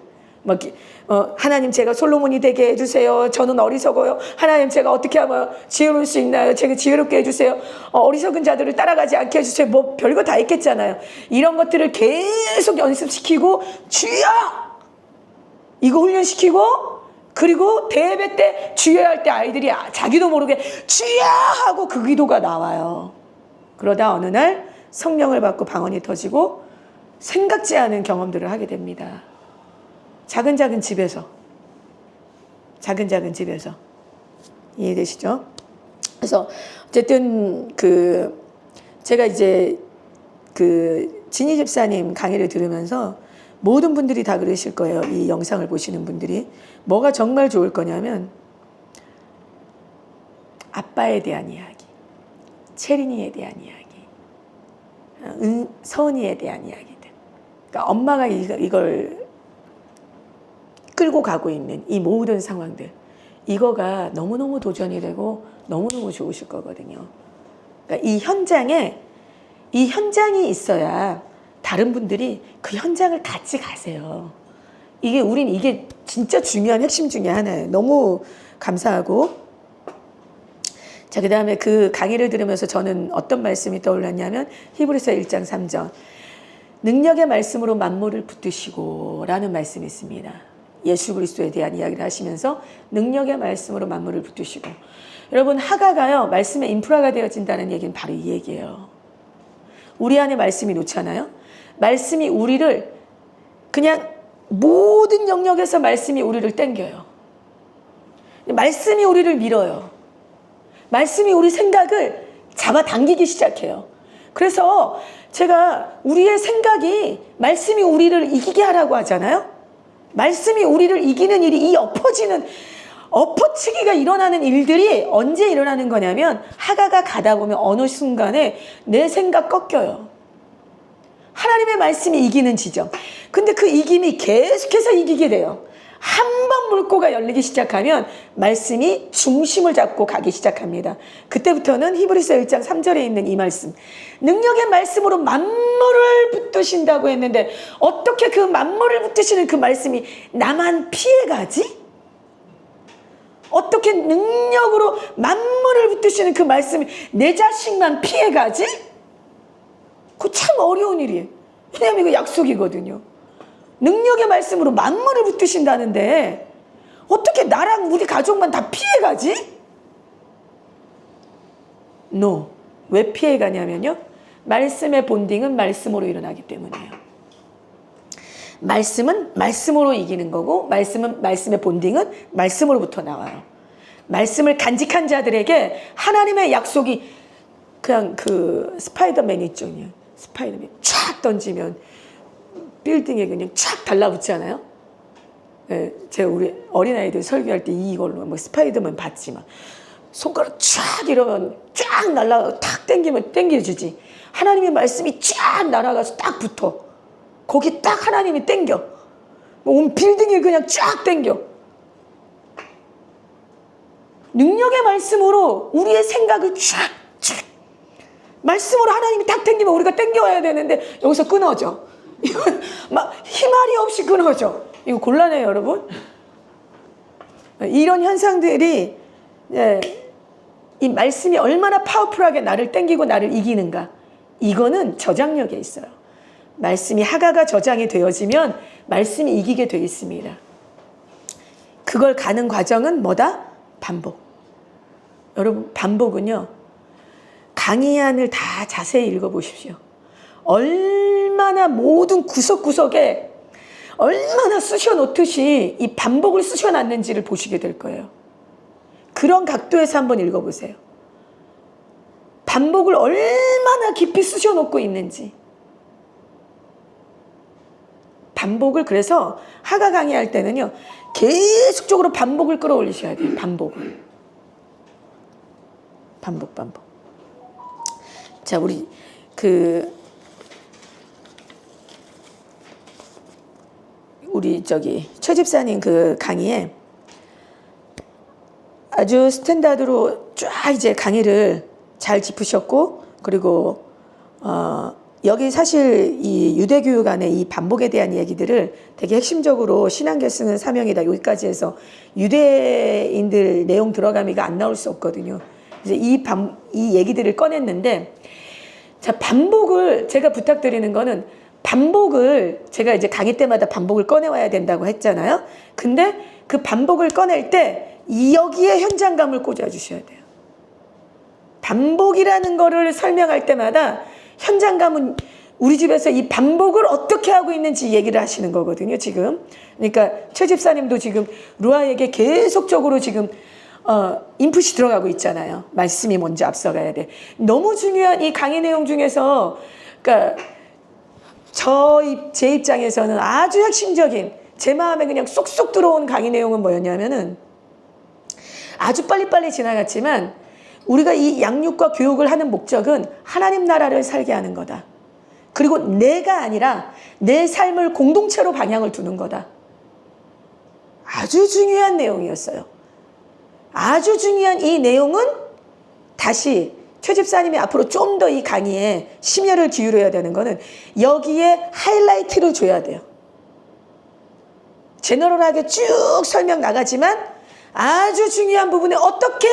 하나님 제가 솔로몬이 되게 해주세요. 저는 어리석어요. 하나님 제가 어떻게 하면 지혜로울 수 있나요? 제가 지혜롭게 해주세요. 어리석은 자들을 따라가지 않게 해주세요. 뭐 별거 다 있겠잖아요. 이런 것들을 계속 연습시키고 주여! 이거 훈련시키고 그리고 대예배 때 주여 할 때 아이들이 자기도 모르게 주여! 하고 그 기도가 나와요. 그러다 어느 날 성령을 받고 방언이 터지고 생각지 않은 경험들을 하게 됩니다. 작은 집에서 이해되시죠? 그래서 어쨌든 제가 이제 진희 집사님 강의를 들으면서 모든 분들이 다 그러실 거예요. 이 영상을 보시는 분들이 뭐가 정말 좋을 거냐면 아빠에 대한 이야기, 채린이에 대한 이야기, 서은이에 대한 이야기들. 그러니까 엄마가 이걸 끌고 가고 있는 이 모든 상황들, 이거가 너무너무 도전이 되고 너무너무 좋으실 거거든요. 그러니까 이 현장이 있어야 다른 분들이 그 현장을 같이 가세요. 이게 진짜 중요한 핵심 중에 하나예요. 너무 감사하고. 자, 그 다음에 그 강의를 들으면서 저는 어떤 말씀이 떠올랐냐면 히브리서 1장 3절 능력의 말씀으로 만물을 붙드시고 라는 말씀이 있습니다. 예수 그리스도에 대한 이야기를 하시면서 능력의 말씀으로 만물을 붙드시고. 여러분, 하가가요 말씀의 인프라가 되어진다는 얘기는 바로 이 얘기예요. 우리 안에 말씀이 놓잖아요. 말씀이 우리를 그냥 모든 영역에서 말씀이 우리를 땡겨요. 말씀이 우리를 밀어요. 말씀이 우리 생각을 잡아당기기 시작해요. 그래서 제가 우리의 생각이 말씀이 우리를 이기게 하라고 하잖아요. 말씀이 우리를 이기는 일이 이 엎어치기가 일어나는 일들이 언제 일어나는 거냐면 하가가 가다 보면 어느 순간에 내 생각 꺾여요. 하나님의 말씀이 이기는 지점. 근데 그 이김이 계속해서 이기게 돼요. 한 번 물꼬가 열리기 시작하면 말씀이 중심을 잡고 가기 시작합니다. 그때부터는 히브리서 1장 3절에 있는 이 말씀, 능력의 말씀으로 만물을 붙드신다고 했는데 어떻게 그 만물을 붙드시는 그 말씀이 나만 피해가지? 어떻게 능력으로 만물을 붙드시는 그 말씀이 내 자식만 피해가지? 그거 참 어려운 일이에요. 왜냐하면 이거 약속이거든요. 능력의 말씀으로 만물을 붙드신다는데 어떻게 나랑 우리 가족만 다 피해가지? No. 왜 피해가냐면요. 말씀의 본딩은 말씀으로 일어나기 때문이에요. 말씀은 말씀으로 이기는 거고 말씀의 본딩은 말씀으로부터 나와요. 말씀을 간직한 자들에게 하나님의 약속이 그냥 스파이더맨 있죠. 스파이더맨 촥 던지면 빌딩에 그냥 촥 달라붙잖아요. 네, 제가 우리 어린아이들 설교할 때 이걸로 스파이더맨 봤지만 손가락 촥 이러면 쫙 날아가 탁 당기면 당겨주지. 하나님의 말씀이 쫙 날아가서 딱 붙어. 거기 딱 하나님이 당겨. 온 빌딩이 그냥 쫙 당겨. 능력의 말씀으로 우리의 생각을 쫙 말씀으로 하나님이 딱 당기면 우리가 당겨와야 되는데 여기서 끊어져. 이건 막 희말이 없이 끊어져. 이거 곤란해요, 여러분. 이런 현상들이 이 말씀이 얼마나 파워풀하게 나를 당기고 나를 이기는가. 이거는 저장력에 있어요. 말씀이 하가가 저장이 되어지면 말씀이 이기게 되어 있습니다. 그걸 가는 과정은 뭐다? 반복. 여러분, 반복은요. 강의안을 다 자세히 읽어보십시오. 얼마나 모든 구석구석에 얼마나 쑤셔놓듯이 이 반복을 쑤셔놨는지를 보시게 될 거예요. 그런 각도에서 한번 읽어보세요. 반복을 얼마나 깊이 쑤셔놓고 있는지. 반복을 그래서 하가 강의할 때는요. 계속적으로 반복을 끌어올리셔야 돼요. 반복을. 반복. 자, 우리 최 집사님 그 강의에 아주 스탠다드로 쫙 이제 강의를 잘 짚으셨고 그리고 여기 사실 이 유대교육 안에 이 반복에 대한 얘기들을 되게 핵심적으로 신앙결승은 사명이다 여기까지 해서 유대인들 내용 들어가미가 안 나올 수 없거든요. 이제 이 얘기들을 꺼냈는데, 자, 반복을 제가 부탁드리는 거는, 반복을 제가 이제 강의 때마다 반복을 꺼내와야 된다고 했잖아요. 근데 그 반복을 꺼낼 때 여기에 현장감을 꽂아주셔야 돼요. 반복이라는 거를 설명할 때마다 현장감은 우리 집에서 이 반복을 어떻게 하고 있는지 얘기를 하시는 거거든요, 지금. 그러니까 최 집사님도 지금 루아에게 계속적으로 지금 인풋이 들어가고 있잖아요. 말씀이 먼저 앞서가야 돼. 너무 중요한 이 강의 내용 중에서, 그러니까 제 입장에서는 아주 핵심적인, 제 마음에 그냥 쏙쏙 들어온 강의 내용은 뭐였냐면은, 아주 빨리빨리 지나갔지만 우리가 이 양육과 교육을 하는 목적은 하나님 나라를 살게 하는 거다. 그리고 내가 아니라 내 삶을 공동체로 방향을 두는 거다. 아주 중요한 내용이었어요. 아주 중요한 이 내용은 다시 최 집사님이 앞으로 좀 더 이 강의에 심혈을 기울여야 되는 거는 여기에 하이라이트를 줘야 돼요. 제너럴하게 쭉 설명 나가지만 아주 중요한 부분에 어떻게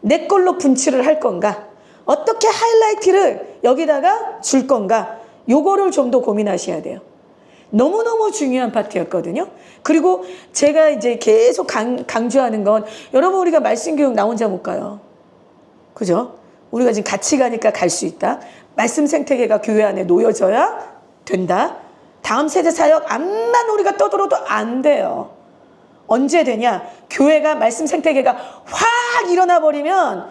내 걸로 분칠을 할 건가, 어떻게 하이라이트를 여기다가 줄 건가, 요거를 좀 더 고민하셔야 돼요. 너무너무 중요한 파트였거든요. 그리고 제가 이제 계속 강조하는 건, 여러분 우리가 말씀교육 나 혼자 못 가요. 그죠? 우리가 지금 같이 가니까 갈 수 있다. 말씀 생태계가 교회 안에 놓여져야 된다. 다음 세대 사역 암만 우리가 떠들어도 안 돼요. 언제 되냐? 교회가 말씀 생태계가 확 일어나 버리면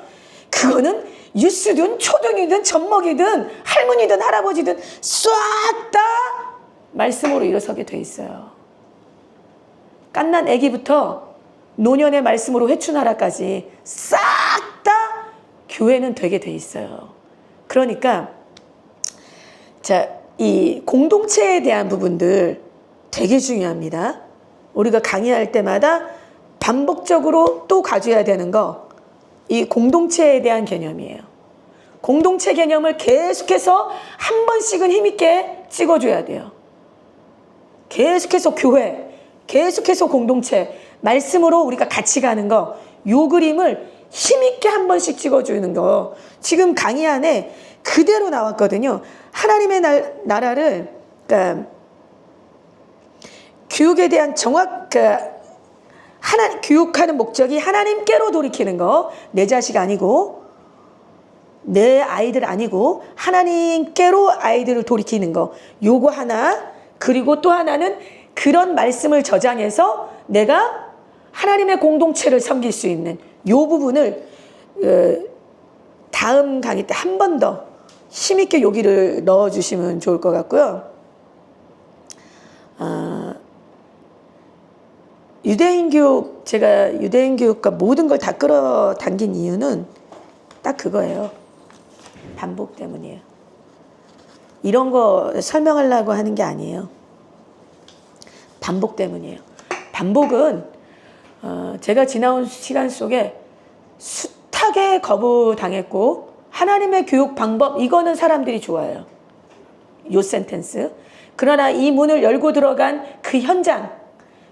그거는 유스든 초등이든 젖먹이든 할머니든 할아버지든 싹 다 말씀으로 일어서게 돼 있어요. 갓난 아기부터 노년의 말씀으로 회춘하라까지 싹 다 교회는 되게 돼 있어요. 그러니까 자, 이 공동체에 대한 부분들 되게 중요합니다. 우리가 강의할 때마다 반복적으로 또 가져야 되는 거, 이 공동체에 대한 개념이에요. 공동체 개념을 계속해서 한 번씩은 힘있게 찍어줘야 돼요. 계속해서 교회, 계속해서 공동체, 말씀으로 우리가 같이 가는 거, 요 그림을 힘있게 한 번씩 찍어주는 거 지금 강의 안에 그대로 나왔거든요. 하나님의 나라를, 그러니까 교육에 대한 교육하는 목적이 하나님께로 돌이키는 거, 내 자식 아니고 내 아이들 아니고 하나님께로 아이들을 돌이키는 거, 요거 하나. 그리고 또 하나는 그런 말씀을 저장해서 내가 하나님의 공동체를 섬길 수 있는 요 부분을 다음 강의 때 한 번 더 힘있게 여기를 넣어주시면 좋을 것 같고요. 유대인 교육, 제가 유대인 교육과 모든 걸 다 끌어당긴 이유는 딱 그거예요. 반복 때문이에요. 이런 거 설명하려고 하는 게 아니에요. 반복 때문이에요. 반복은 제가 지나온 시간 속에 숱하게 거부당했고, 하나님의 교육 방법, 이거는 사람들이 좋아해요. 요 센텐스. 그러나 이 문을 열고 들어간 그 현장,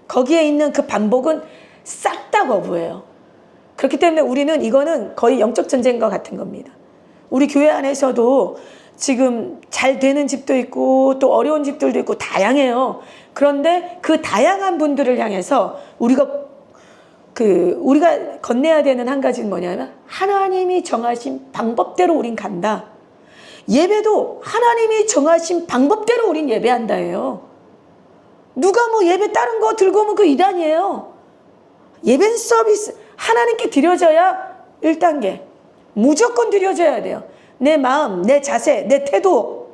거기에 있는 그 반복은 싹 다 거부해요. 그렇기 때문에 우리는 이거는 거의 영적 전쟁과 같은 겁니다. 우리 교회 안에서도 지금 잘 되는 집도 있고 또 어려운 집들도 있고 다양해요. 그런데 그 다양한 분들을 향해서 우리가 건네야 되는 한 가지는 뭐냐면, 하나님이 정하신 방법대로 우린 간다. 예배도 하나님이 정하신 방법대로 우린 예배한다예요. 누가 뭐 예배 다른 거 들고 오면 그 이단이에요. 예배는 서비스, 하나님께 드려져야 1단계. 무조건 드려져야 돼요. 내 마음, 내 자세, 내 태도.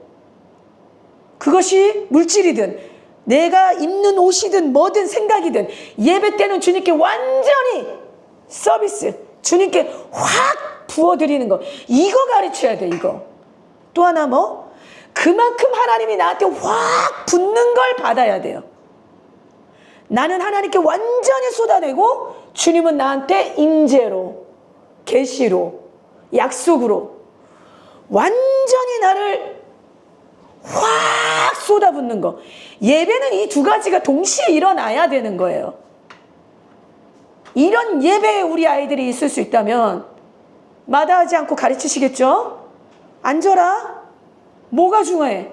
그것이 물질이든 내가 입는 옷이든 뭐든 생각이든, 예배 때는 주님께 완전히 서비스, 주님께 확 부어드리는 거, 이거 가르쳐야 돼. 이거. 또 하나 뭐? 그만큼 하나님이 나한테 확 붓는 걸 받아야 돼요. 나는 하나님께 완전히 쏟아내고 주님은 나한테 임재로, 계시로, 약속으로 완전히 나를 확 쏟아붓는 거. 예배는 이 두 가지가 동시에 일어나야 되는 거예요. 이런 예배에 우리 아이들이 있을 수 있다면 마다하지 않고 가르치시겠죠? 앉아라. 뭐가 중요해?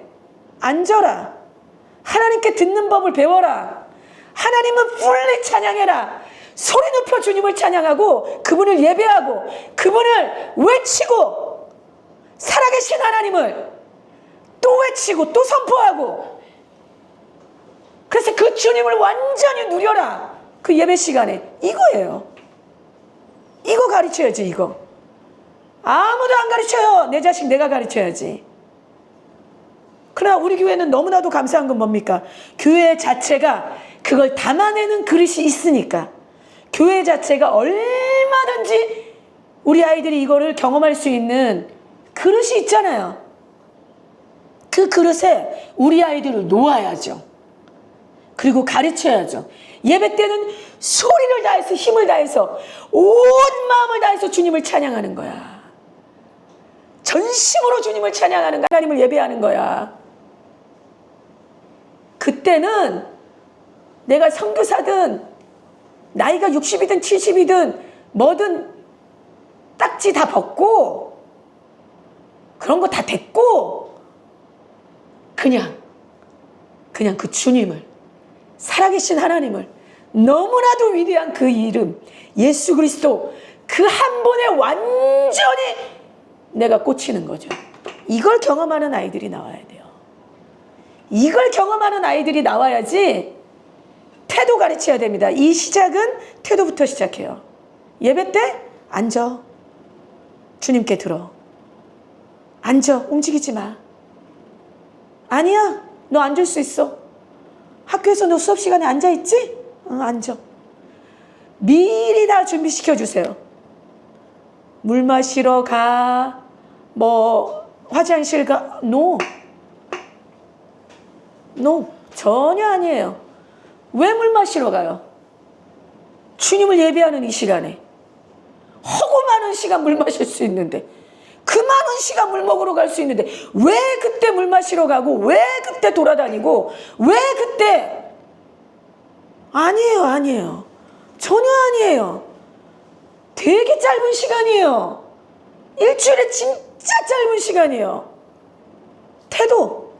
앉아라. 하나님께 듣는 법을 배워라. 하나님은 풀리 찬양해라. 소리 높여 주님을 찬양하고 그분을 예배하고 그분을 외치고 살아계신 하나님을 또 외치고 또 선포하고, 그래서 그 주님을 완전히 누려라. 그 예배 시간에. 이거예요. 이거 가르쳐야지. 이거 아무도 안 가르쳐요. 내 자식 내가 가르쳐야지. 그러나 우리 교회는 너무나도 감사한 건 뭡니까? 교회 자체가 그걸 담아내는 그릇이 있으니까. 교회 자체가 얼마든지 우리 아이들이 이거를 경험할 수 있는 그릇이 있잖아요. 그 그릇에 우리 아이들을 놓아야죠. 그리고 가르쳐야죠. 예배 때는 소리를 다해서 힘을 다해서 온 마음을 다해서 주님을 찬양하는 거야. 전심으로 주님을 찬양하는 거야. 하나님을 예배하는 거야. 그때는 내가 선교사든 나이가 60이든 70이든 뭐든 딱지 다 벗고 그런 거 다 됐고 그냥 그 주님을, 살아계신 하나님을, 너무나도 위대한 그 이름 예수 그리스도 그 한 분에 완전히 내가 꽂히는 거죠. 이걸 경험하는 아이들이 나와야 돼요. 이걸 경험하는 아이들이 나와야지. 태도 가르쳐야 됩니다. 이 시작은 태도부터 시작해요. 예배 때 앉아. 주님께 들어. 앉아. 움직이지 마. 아니야. 너 앉을 수 있어. 학교에서 너 수업 시간에 앉아있지? 응, 앉아. 미리 다 준비시켜 주세요. 물 마시러 가. 화장실 가. No. 전혀 아니에요. 왜 물 마시러 가요? 주님을 예배하는 이 시간에 허고 많은 시간 물 마실 수 있는데, 그 많은 시간 물 먹으러 갈 수 있는데 왜 그때 물 마시러 가고 왜 그때 돌아다니고 왜 그때? 아니에요. 전혀 아니에요. 되게 짧은 시간이에요. 일주일에 진짜 짧은 시간이에요. 태도.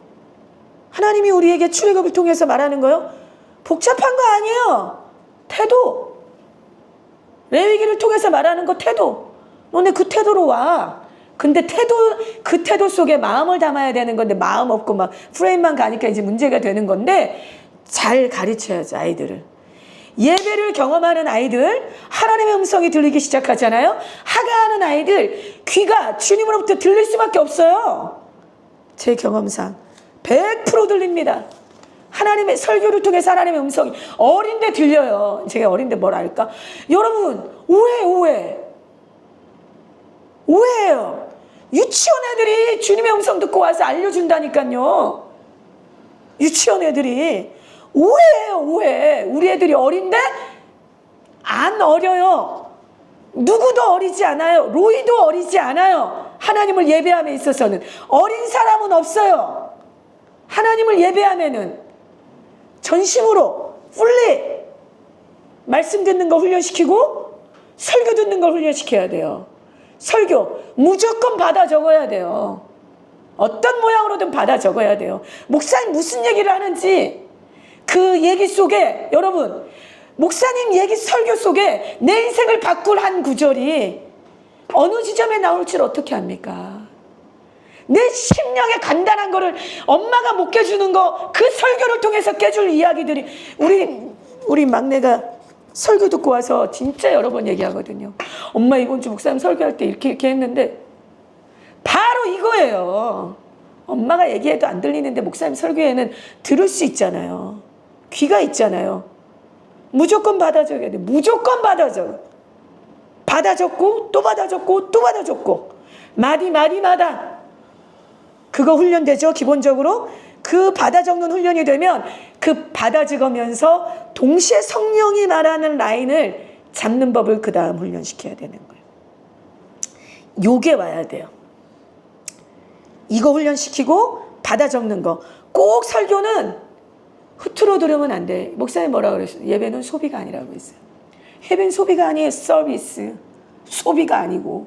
하나님이 우리에게 출애굽을 통해서 말하는 거요. 복잡한 거 아니에요. 태도. 레위기를 통해서 말하는 거 태도. 너네 그 태도로 와. 근데 그 태도 속에 마음을 담아야 되는 건데 마음 없고 막 프레임만 가니까 이제 문제가 되는 건데, 잘 가르쳐야죠, 아이들을. 예배를 경험하는 아이들, 하나님의 음성이 들리기 시작하잖아요. 하가하는 아이들, 귀가 주님으로부터 들릴 수밖에 없어요. 제 경험상 100% 들립니다. 하나님의 설교를 통해서 하나님의 음성이 어린데 들려요. 제가 어린데 뭘 알까? 여러분, 오해예요. 유치원 애들이 주님의 음성 듣고 와서 알려준다니까요. 유치원 애들이. 오해예요, 오해. 우리 애들이 어린데 안 어려요. 누구도 어리지 않아요. 로이도 어리지 않아요. 하나님을 예배함에 있어서는 어린 사람은 없어요. 하나님을 예배하면은 전심으로 풀리 말씀 듣는 거 훈련시키고 설교 듣는 걸 훈련시켜야 돼요. 설교 무조건 받아 적어야 돼요. 어떤 모양으로든 받아 적어야 돼요. 목사님 무슨 얘기를 하는지 그 얘기 속에, 여러분, 목사님 얘기 설교 속에 내 인생을 바꿀 한 구절이 어느 지점에 나올지를 어떻게 합니까? 내 심령에 간단한 거를 엄마가 못 깨주는 거, 그 설교를 통해서 깨줄 이야기들이, 우리 막내가 설교 듣고 와서 진짜 여러 번 얘기하거든요. 엄마 이번 주 목사님 설교할 때 이렇게 했는데, 바로 이거예요. 엄마가 얘기해도 안 들리는데 목사님 설교에는 들을 수 있잖아요. 귀가 있잖아요. 무조건 받아 적어야 돼. 무조건 받아 적어. 받아 적고 또 받아 적고 또 받아 적고 마디마다 그거 훈련되죠. 기본적으로 그 받아 적는 훈련이 되면 그 받아 적으면서 동시에 성령이 말하는 라인을 잡는 법을 그 다음 훈련시켜야 되는 거예요. 요게 와야 돼요. 이거 훈련시키고 받아 적는 거. 꼭 설교는 흐트러 들으면 안 돼. 목사님 뭐라고 그랬어요? 예배는 소비가 아니라고 했어요. 예배는 소비가 아니에요. 서비스. 소비가 아니고.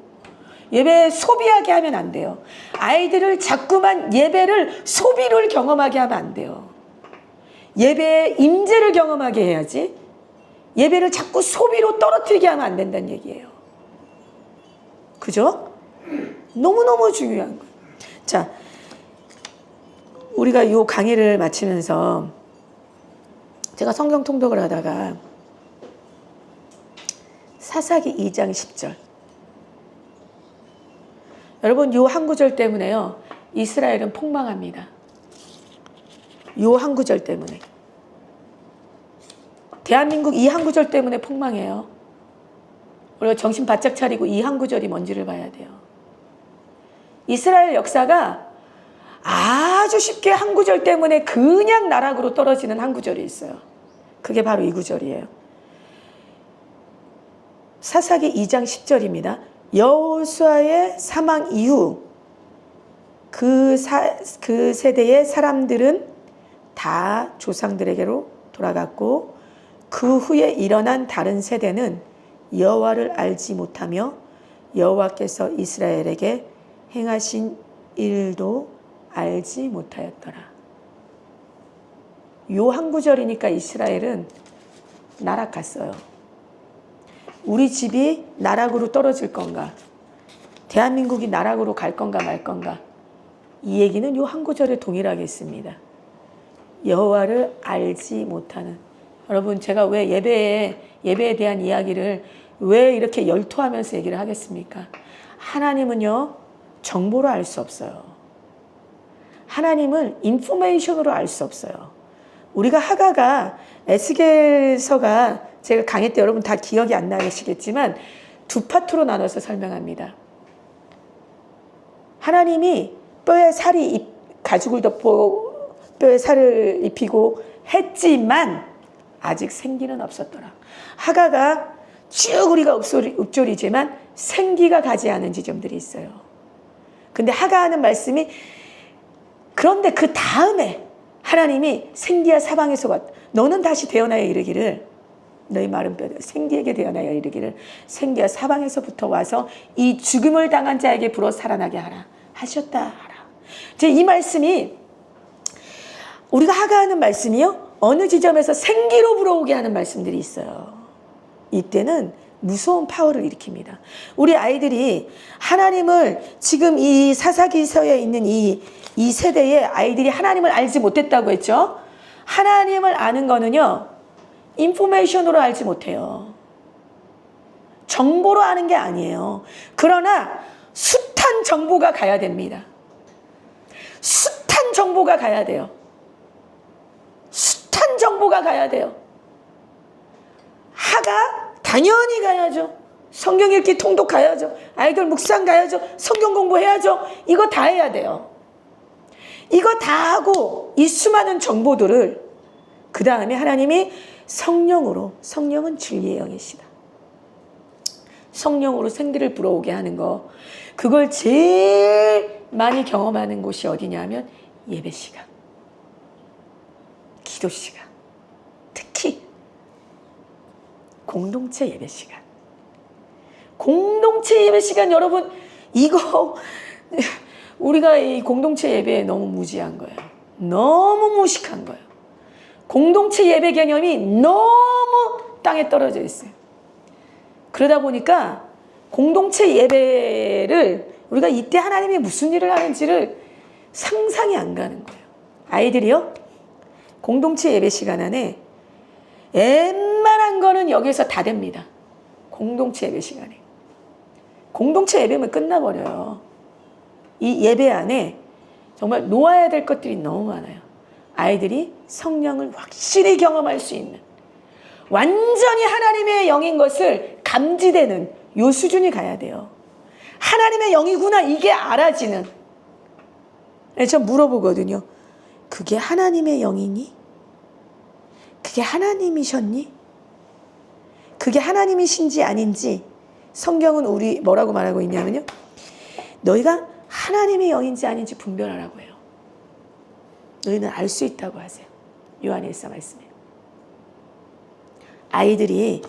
예배 소비하게 하면 안 돼요. 아이들을 자꾸만 예배를 소비를 경험하게 하면 안 돼요. 예배의 임재를 경험하게 해야지. 예배를 자꾸 소비로 떨어뜨리게 하면 안 된다는 얘기예요. 그죠? 너무너무 중요한 거예요. 자, 우리가 이 강의를 마치면서 제가 성경 통독을 하다가 사사기 2장 10절. 여러분, 이 한 구절 때문에요, 이스라엘은 폭망합니다. 이 한 구절 때문에. 대한민국 이 한 구절 때문에 폭망해요. 우리가 정신 바짝 차리고 이 한 구절이 뭔지를 봐야 돼요. 이스라엘 역사가 아주 쉽게 한 구절 때문에 그냥 나락으로 떨어지는 한 구절이 있어요. 그게 바로 이 구절이에요. 사사기 2장 10절입니다. 여호수아의 사망 이후 그 세대의 사람들은 다 조상들에게로 돌아갔고 그 후에 일어난 다른 세대는 여호와를 알지 못하며 여호와께서 이스라엘에게 행하신 일도 알지 못하였더라. 요 한 구절이니까 이스라엘은 나락갔어요. 우리 집이 나락으로 떨어질 건가? 대한민국이 나락으로 갈 건가 말 건가? 이 얘기는 요 한 구절에 동일하게 있습니다. 여호와를 알지 못하는. 여러분, 제가 왜 예배에 대한 이야기를 왜 이렇게 열토하면서 얘기를 하겠습니까? 하나님은요, 정보로 알 수 없어요. 하나님을 인포메이션으로 알 수 없어요. 우리가 하가가 에스겔서가 제가 강의 때 여러분 다 기억이 안 나시겠지만 두 파트로 나눠서 설명합니다. 하나님이 뼈에 살이 가죽을 덮고 뼈에 살을 입히고 했지만 아직 생기는 없었더라. 하가가 쭉 우리가 읊조리지만 생기가 가지 않은 지점들이 있어요. 근데 하가 하는 말씀이 그런데 그 다음에 하나님이 생기야 사방에서 왔다. 너는 다시 되어나야 이르기를 너희 마른 뼈 생기에게 되어나야 이르기를 생기야 사방에서부터 와서 이 죽음을 당한 자에게 불어 살아나게 하라 하셨다 하라. 이제 이 말씀이 우리가 하가 하는 말씀이요, 어느 지점에서 생기로 불어오게 하는 말씀들이 있어요. 이때는 무서운 파워를 일으킵니다. 우리 아이들이 하나님을 지금 이 사사기서에 있는 이 세대의 아이들이 하나님을 알지 못했다고 했죠. 하나님을 아는 거는요, 인포메이션으로 알지 못해요. 정보로 아는 게 아니에요. 그러나 숱한 정보가 가야 됩니다. 숱한 정보가 가야 돼요. 숱한 정보가 가야 돼요. 하가 당연히 가야죠. 성경 읽기 통독 가야죠. 아이들 묵상 가야죠. 성경 공부해야죠. 이거 다 해야 돼요. 이거 다 하고 이 수많은 정보들을 그 다음에 하나님이 성령으로, 성령은 진리의 영이시다. 성령으로 생기를 불어오게 하는 거, 그걸 제일 많이 경험하는 곳이 어디냐면 예배 시간, 기도 시간, 특히 공동체 예배 시간. 공동체 예배 시간, 여러분, 이거 우리가 이 공동체 예배에 너무 무지한 거예요. 너무 무식한 거예요. 공동체 예배 개념이 너무 땅에 떨어져 있어요. 그러다 보니까 공동체 예배를 우리가 이때 하나님이 무슨 일을 하는지를 상상이 안 가는 거예요. 아이들이요, 공동체 예배 시간 안에 웬만한 거는 여기서 다 됩니다. 공동체 예배 시간에. 공동체 예배면 끝나버려요. 이 예배 안에 정말 놓아야 될 것들이 너무 많아요. 아이들이 성령을 확실히 경험할 수 있는, 완전히 하나님의 영인 것을 감지되는 요 수준이 가야 돼요. 하나님의 영이구나, 이게 알아지는. 저 물어보거든요. 그게 하나님의 영이니? 그게 하나님이셨니? 그게 하나님이신지 아닌지 성경은 우리 뭐라고 말하고 있냐면요, 너희가 하나님의 영인지 아닌지 분별하라고 해요. 너희는 알 수 있다고 하세요. 요한일서 말씀에. 아이들이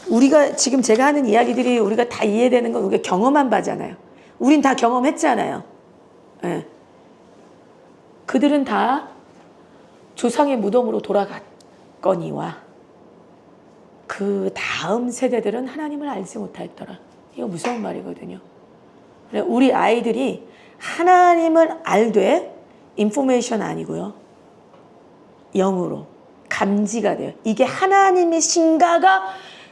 우리가 지금 제가 하는 이야기들이 우리가 다 이해되는 건 우리가 경험한 바잖아요. 우린 다 경험했잖아요. 네. 그들은 다 조상의 무덤으로 돌아갔거니와 그 다음 세대들은 하나님을 알지 못하였더라. 이거 무서운 말이거든요. 우리 아이들이 하나님을 알되 인포메이션 아니고요. 영으로 감지가 돼요. 이게 하나님이신가가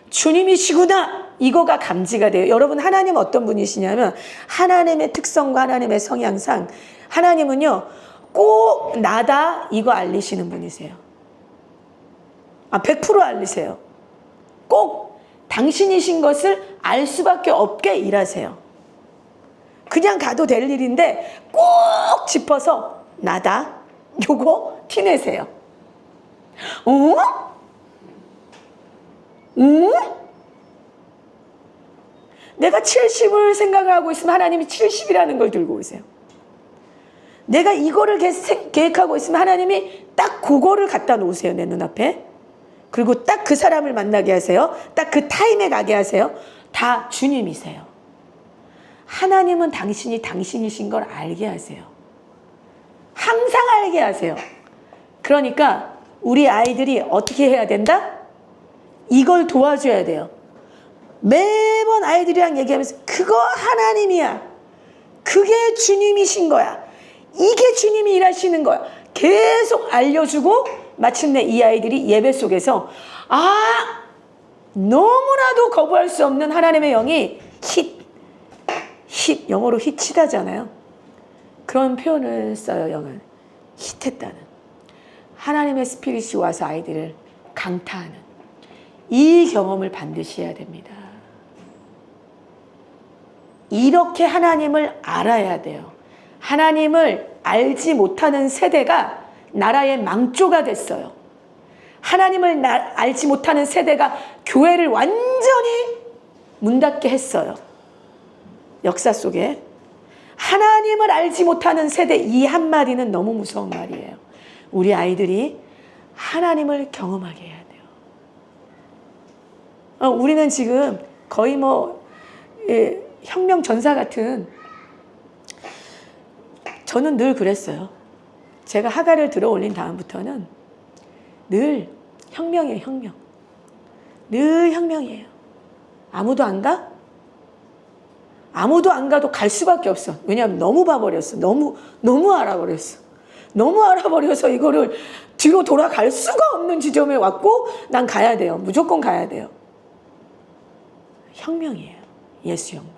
주님이시구나. 이거가 감지가 돼요. 여러분 하나님 어떤 분이시냐면 하나님의 특성과 하나님의 성향상 하나님은요. 꼭 나다 이거 알리시는 분이세요. 100% 알리세요. 꼭 당신이신 것을 알 수밖에 없게 일하세요. 그냥 가도 될 일인데 꼭 짚어서 나다 요거 티내세요. 내가 70을 생각을 하고 있으면 하나님이 70이라는 걸 들고 오세요. 내가 이거를 계획하고 있으면 하나님이 딱 그거를 갖다 놓으세요. 내 눈앞에. 그리고 딱 그 사람을 만나게 하세요. 딱 그 타임에 가게 하세요. 다 주님이세요. 하나님은 당신이 당신이신 걸 알게 하세요. 항상 알게 하세요. 그러니까 우리 아이들이 어떻게 해야 된다? 이걸 도와줘야 돼요. 매번 아이들이랑 얘기하면서 그거 하나님이야. 그게 주님이신 거야. 이게 주님이 일하시는 거야. 계속 알려주고 마침내 이 아이들이 예배 속에서 너무나도 거부할 수 없는 하나님의 영이 영어로 히치다잖아요. 그런 표현을 써요. 영은 히트했다는. 하나님의 스피릿이 와서 아이들을 강타하는 이 경험을 반드시 해야 됩니다. 이렇게 하나님을 알아야 돼요. 하나님을 알지 못하는 세대가 나라의 망조가 됐어요. 하나님을 알지 못하는 세대가 교회를 완전히 문 닫게 했어요. 역사 속에. 하나님을 알지 못하는 세대 이 한마디는 너무 무서운 말이에요. 우리 아이들이 하나님을 경험하게 해야 돼요. 우리는 지금 거의 혁명 전사 같은, 저는 늘 그랬어요. 제가 하가를 들어 올린 다음부터는 늘 혁명이에요. 혁명. 늘 혁명이에요. 아무도 안 가? 아무도 안 가도 갈 수밖에 없어. 왜냐하면 너무 봐버렸어. 너무 알아버렸어. 너무 알아버려서 이거를 뒤로 돌아갈 수가 없는 지점에 왔고 난 가야 돼요. 무조건 가야 돼요. 혁명이에요. 예수 혁명.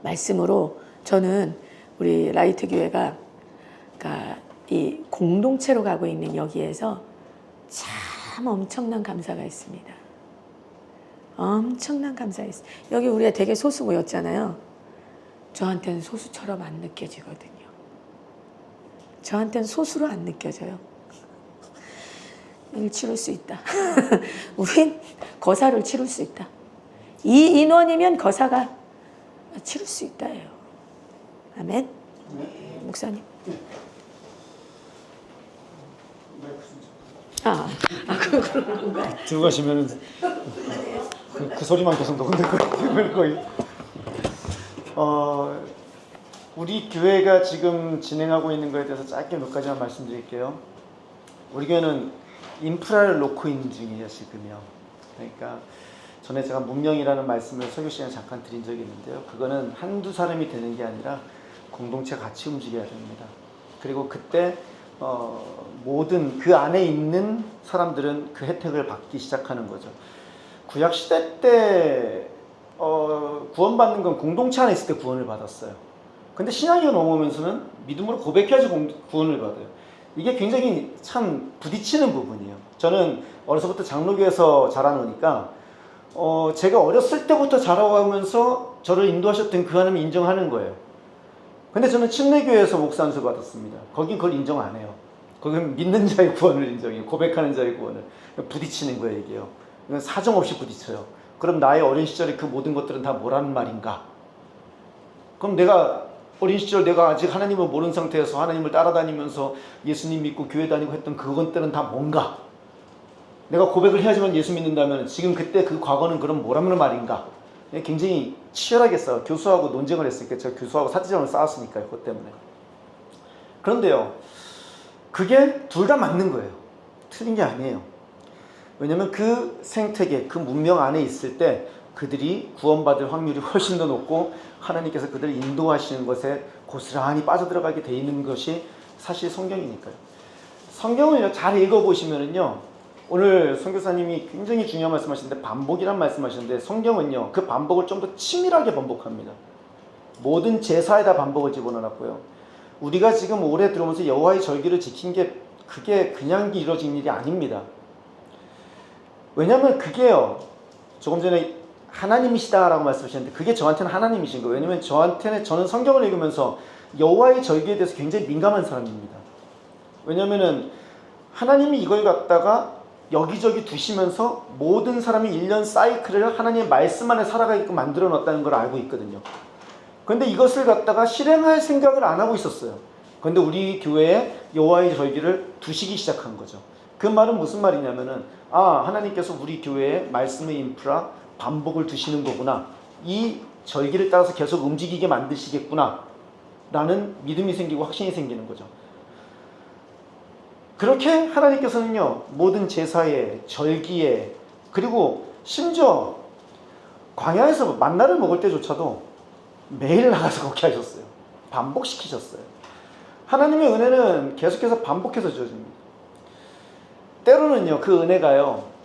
말씀으로 저는 우리 라이트 교회가 이 공동체로 가고 있는 여기에서 참 엄청난 감사가 있습니다. 엄청난 감사가 있어요. 여기 우리가 되게 소수 모였잖아요. 저한테는 소수처럼 안 느껴지거든요. 저한테는 소수로 안 느껴져요. 일 치룰 수 있다. 우린 거사를 치룰 수 있다. 이 인원이면 거사가 치룰 수 있다예요. 아멘. 네. 목사님. 네. 그런 건가요? 들고 가시면 그 소리만 계속 녹음될 거예요. 우리 교회가 지금 진행하고 있는 거에 대해서 짧게 몇 가지만 말씀드릴게요. 우리 교회는 인프라를 놓고 있는 중이에요, 지금요. 그러니까 전에 제가 문명이라는 말씀을 설교 시간에 잠깐 드린 적이 있는데요. 그거는 한두 사람이 되는 게 아니라 공동체가 같이 움직여야 됩니다. 그리고 그때 모든 그 안에 있는 사람들은 그 혜택을 받기 시작하는 거죠. 구약시대 때 구원받는 건 공동체 안에 있을 때 구원을 받았어요. 근데 신학이 넘어오면서는 믿음으로 고백해야지 구원을 받아요. 이게 굉장히 참 부딪히는 부분이에요. 저는 어려서부터 장로교에서 자라놓으니까 제가 어렸을 때부터 자라가면서 저를 인도하셨던 그 하나님을 인정하는 거예요. 근데 저는 침례교회에서 목사 안수 받았습니다. 거긴 그걸 인정 안 해요. 거긴 믿는 자의 구원을 인정해요. 고백하는 자의 구원을. 부딪히는 거예요, 이게요. 이건 사정없이 부딪혀요. 그럼 나의 어린 시절에 그 모든 것들은 다 뭐라는 말인가? 그럼 내가 어린 시절 내가 아직 하나님을 모르는 상태에서 하나님을 따라다니면서 예수님 믿고 교회 다니고 했던 그것들은 다 뭔가? 내가 고백을 해야지만 예수 믿는다면 지금 그때 그 과거는 그럼 뭐라는 말인가? 굉장히 치열하게 싸워. 교수하고 논쟁을 했으니까 제가 교수하고 사지전을 쌓았으니까요. 그것 때문에. 그런데요. 그게 둘 다 맞는 거예요. 틀린 게 아니에요. 왜냐면 그 생태계, 그 문명 안에 있을 때 그들이 구원받을 확률이 훨씬 더 높고 하나님께서 그들을 인도하시는 것에 고스란히 빠져들어가게 돼 있는 것이 사실 성경이니까요. 성경을 잘 읽어보시면은요, 오늘 선교사님이 굉장히 중요한 말씀하시는데 반복이란 말씀하시는데 성경은요 그 반복을 좀 더 치밀하게 반복합니다. 모든 제사에다 반복을 집어넣었고요. 우리가 지금 올해 들어오면서 여호와의 절기를 지킨 게 그게 그냥 이루어진 일이 아닙니다. 왜냐하면 그게요, 조금 전에 하나님이시다라고 말씀하셨는데 그게 저한테는 하나님이신 거예요. 왜냐하면 저는 성경을 읽으면서 여호와의 절기에 대해서 굉장히 민감한 사람입니다. 왜냐하면 하나님이 이걸 갖다가 여기저기 두시면서 모든 사람이 1년 사이클을 하나님의 말씀 안에 살아가게끔 만들어 놨다는 걸 알고 있거든요. 그런데 이것을 갖다가 실행할 생각을 안 하고 있었어요. 그런데 우리 교회에 여호와의 절기를 두시기 시작한 거죠. 그 말은 무슨 말이냐면은 하나님께서 우리 교회에 말씀의 인프라 반복을 두시는 거구나. 이 절기를 따라서 계속 움직이게 만드시겠구나 라는 믿음이 생기고 확신이 생기는 거죠. 그렇게 하나님께서는요 모든 제사에 절기에 그리고 심지어 광야에서 만나를 먹을 때조차도 매일 나가서 먹게 하셨어요. 반복시키셨어요. 하나님의 은혜는 계속해서 반복해서 주어집니다. 때로는요 그 은혜가요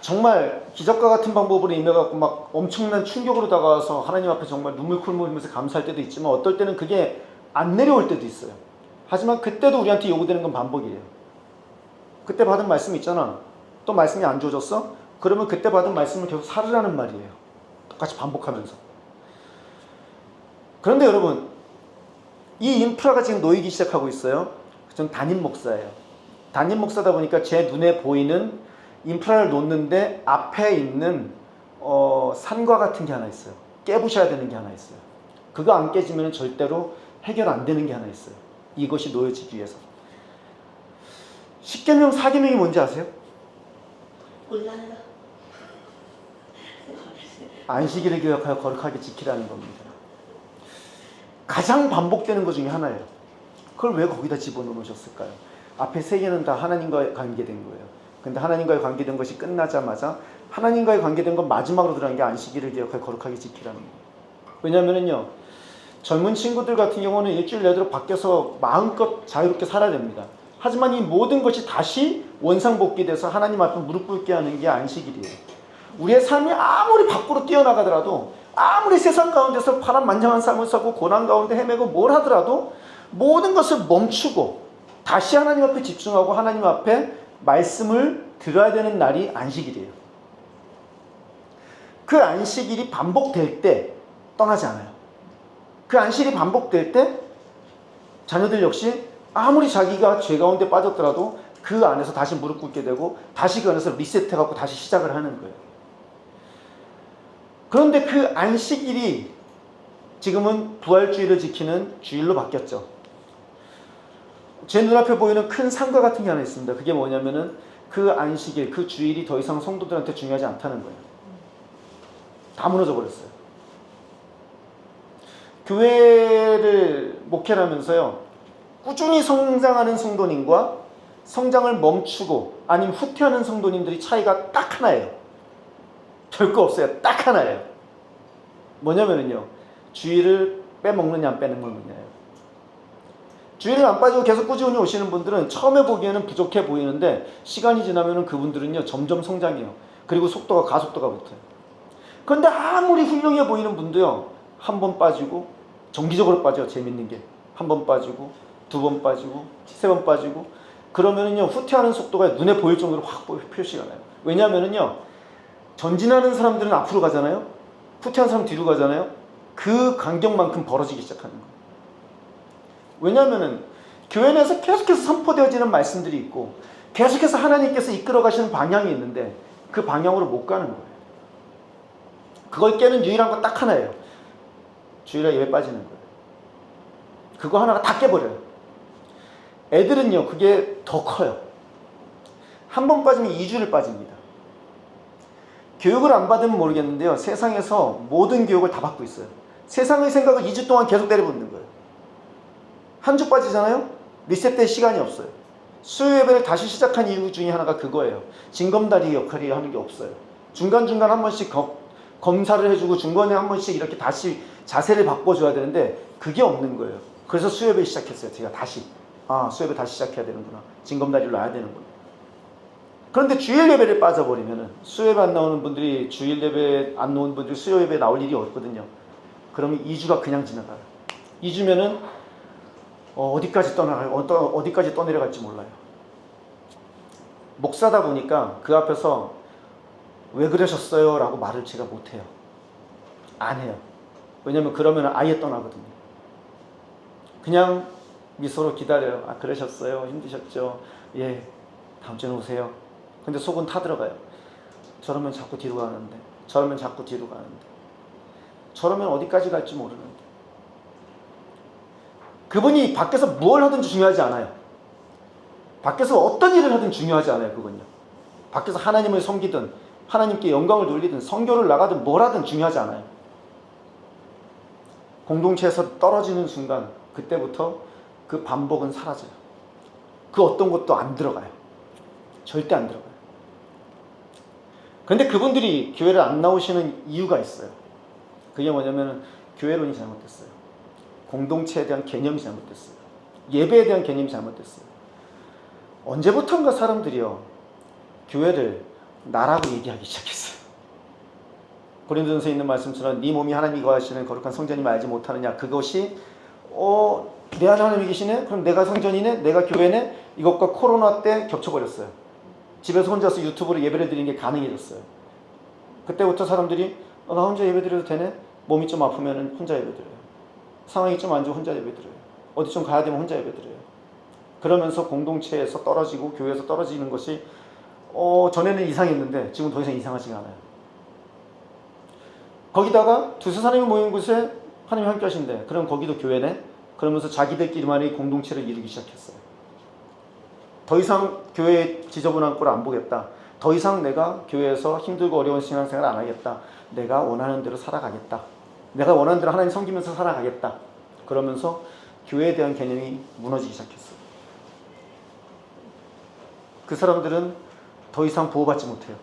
정말 기적과 같은 방법으로 임해갖고 막 엄청난 충격으로 다가와서 하나님 앞에 정말 눈물 콧물 흘리면서 감사할 때도 있지만 어떨 때는 그게 안 내려올 때도 있어요. 하지만 그때도 우리한테 요구되는 건 반복이에요. 그때 받은 말씀 있잖아. 또 말씀이 안 주어졌어? 그러면 그때 받은 말씀을 계속 살으라는 말이에요. 똑같이 반복하면서. 그런데 여러분, 이 인프라가 지금 놓이기 시작하고 있어요. 전 담임 목사예요. 담임 목사다 보니까 제 눈에 보이는 인프라를 놓는데 앞에 있는 산과 같은 게 하나 있어요. 깨부셔야 되는 게 하나 있어요. 그거 안 깨지면 절대로 해결 안 되는 게 하나 있어요. 이것이 놓여지기 위해서. 십계명, 사계명이 뭔지 아세요? 몰라요. 안식일을 기억하여 거룩하게 지키라는 겁니다. 가장 반복되는 것 중에 하나예요. 그걸 왜 거기다 집어넣으셨을까요? 앞에 세 개는 다 하나님과의 관계된 거예요. 근데 하나님과의 관계된 것이 끝나자마자 하나님과의 관계된 건 마지막으로 들어간 게 안식일을 기억하여 거룩하게 지키라는 거예요. 왜냐면은요, 젊은 친구들 같은 경우는 일주일 내도록 밖에서 마음껏 자유롭게 살아야 됩니다. 하지만 이 모든 것이 다시 원상복귀돼서 하나님 앞에 무릎 꿇게 하는 게 안식일이에요. 우리의 삶이 아무리 밖으로 뛰어나가더라도 아무리 세상 가운데서 파란만장한 삶을 살고 고난 가운데 헤매고 뭘 하더라도 모든 것을 멈추고 다시 하나님 앞에 집중하고 하나님 앞에 말씀을 들어야 되는 날이 안식일이에요. 그 안식일이 반복될 때 떠나지 않아요. 그 안식일이 반복될 때 자녀들 역시 아무리 자기가 죄 가운데 빠졌더라도 그 안에서 다시 무릎 꿇게 되고 다시 그 안에서 리셋해갖고 다시 시작을 하는 거예요. 그런데 그 안식일이 지금은 부활주일을 지키는 주일로 바뀌었죠. 제 눈앞에 보이는 큰 산과 같은 게 하나 있습니다. 그게 뭐냐면은 그 안식일, 그 주일이 더 이상 성도들한테 중요하지 않다는 거예요. 다 무너져 버렸어요. 교회를 목회를 하면서요, 꾸준히 성장하는 성도님과 성장을 멈추고 아니면 후퇴하는 성도님들이 차이가 딱 하나예요. 별거 없어요. 딱 하나예요. 뭐냐면요, 주일을 빼먹느냐 안 빼먹느냐예요. 주일을 안 빠지고 계속 꾸준히 오시는 분들은 처음에 보기에는 부족해 보이는데 시간이 지나면 그분들은요 점점 성장해요. 그리고 속도가 가속도가 붙어요. 그런데 아무리 훌륭해 보이는 분도요, 한 번 빠지고 정기적으로 빠져요. 재밌는 게 한 번 빠지고 두 번 빠지고 세 번 빠지고 그러면은요 후퇴하는 속도가 눈에 보일 정도로 확 표시가 나요. 왜냐하면은요 전진하는 사람들은 앞으로 가잖아요. 후퇴하는 사람은 뒤로 가잖아요. 그 간격만큼 벌어지기 시작하는 거예요. 왜냐하면은 교회 내에서 계속해서 선포되어지는 말씀들이 있고 계속해서 하나님께서 이끌어 가시는 방향이 있는데 그 방향으로 못 가는 거예요. 그걸 깨는 유일한 건 딱 하나예요. 주일날 예배 빠지는 거예요. 그거 하나가 다 깨버려요. 애들은요, 그게 더 커요. 한 번 빠지면 2주를 빠집니다. 교육을 안 받으면 모르겠는데요, 세상에서 모든 교육을 다 받고 있어요. 세상의 생각을 2주 동안 계속 때려붓는 거예요. 한 주 빠지잖아요? 리셋될 시간이 없어요. 수요 예배를 다시 시작한 이유 중에 하나가 그거예요. 징검다리 역할이 하는 게 없어요. 중간중간 한 번씩 검사를 해주고 중간에 한 번씩 이렇게 다시 자세를 바꿔줘야 되는데 그게 없는 거예요. 그래서 수요 예배 시작했어요. 제가 다시. 수요 예배 다시 시작해야 되는구나. 징검다리를 놔야 되는구나. 그런데 주일 예배를 빠져버리면은 수요 예배 안 나오는 분들이 주일 예배 안 나오는 분들이 수요 예배 나올 일이 없거든요. 그러면 2주가 그냥 지나가요. 2주면은 어디까지 떠나가요? 어디까지 떠내려갈지 몰라요. 목사다 보니까 그 앞에서 왜 그러셨어요? 라고 말을 제가 못해요. 안 해요. 왜냐면 그러면 아예 떠나거든요. 그냥 미소로 기다려요. 그러셨어요? 힘드셨죠? 예, 다음 주에 오세요. 근데 속은 타들어가요. 저러면 자꾸 뒤로 가는데, 저러면 자꾸 뒤로 가는데, 저러면 어디까지 갈지 모르는데. 그분이 밖에서 무엇을 하든지 중요하지 않아요. 밖에서 어떤 일을 하든 중요하지 않아요. 그건요. 밖에서 하나님을 섬기든 하나님께 영광을 돌리든 선교를 나가든 뭘 하든 중요하지 않아요. 공동체에서 떨어지는 순간 그때부터 그 반복은 사라져요. 그 어떤 것도 안 들어가요. 절대 안 들어가요. 그런데 그분들이 교회를 안 나오시는 이유가 있어요. 그게 뭐냐면 교회론이 잘못됐어요. 공동체에 대한 개념이 잘못됐어요. 예배에 대한 개념이 잘못됐어요. 언제부턴가 사람들이요, 교회를 나라고 얘기하기 시작했어요. 고린도전서에 있는 말씀처럼 네 몸이 하나님이 거하시는 거룩한 성전임을 알지 못하느냐. 그것이 내 안에 하나님이 계시네? 그럼 내가 성전이네? 내가 교회네? 이것과 코로나 때 겹쳐버렸어요. 집에서 혼자서 유튜브로 예배를 드리는 게 가능해졌어요. 그때부터 사람들이 나 혼자 예배 드려도 되네? 몸이 좀 아프면 혼자 예배 드려요. 상황이 좀 안 좋으면 혼자 예배 드려요. 어디 좀 가야 되면 혼자 예배 드려요. 그러면서 공동체에서 떨어지고 교회에서 떨어지는 것이 전에는 이상했는데 지금 더 이상 이상하지가 않아요. 거기다가 두세 사람이 모인 곳에 하나님이 함께 하신대. 그럼 거기도 교회네? 그러면서 자기들끼리만의 공동체를 이루기 시작했어요. 더 이상 교회의 지저분한 꼴을 안 보겠다. 더 이상 내가 교회에서 힘들고 어려운 신앙생활 안 하겠다. 내가 원하는 대로 살아가겠다. 내가 원하는 대로 하나님 섬기면서 살아가겠다. 그러면서 교회에 대한 개념이 무너지기 시작했어요. 그 사람들은 더 이상 보호받지 못해요.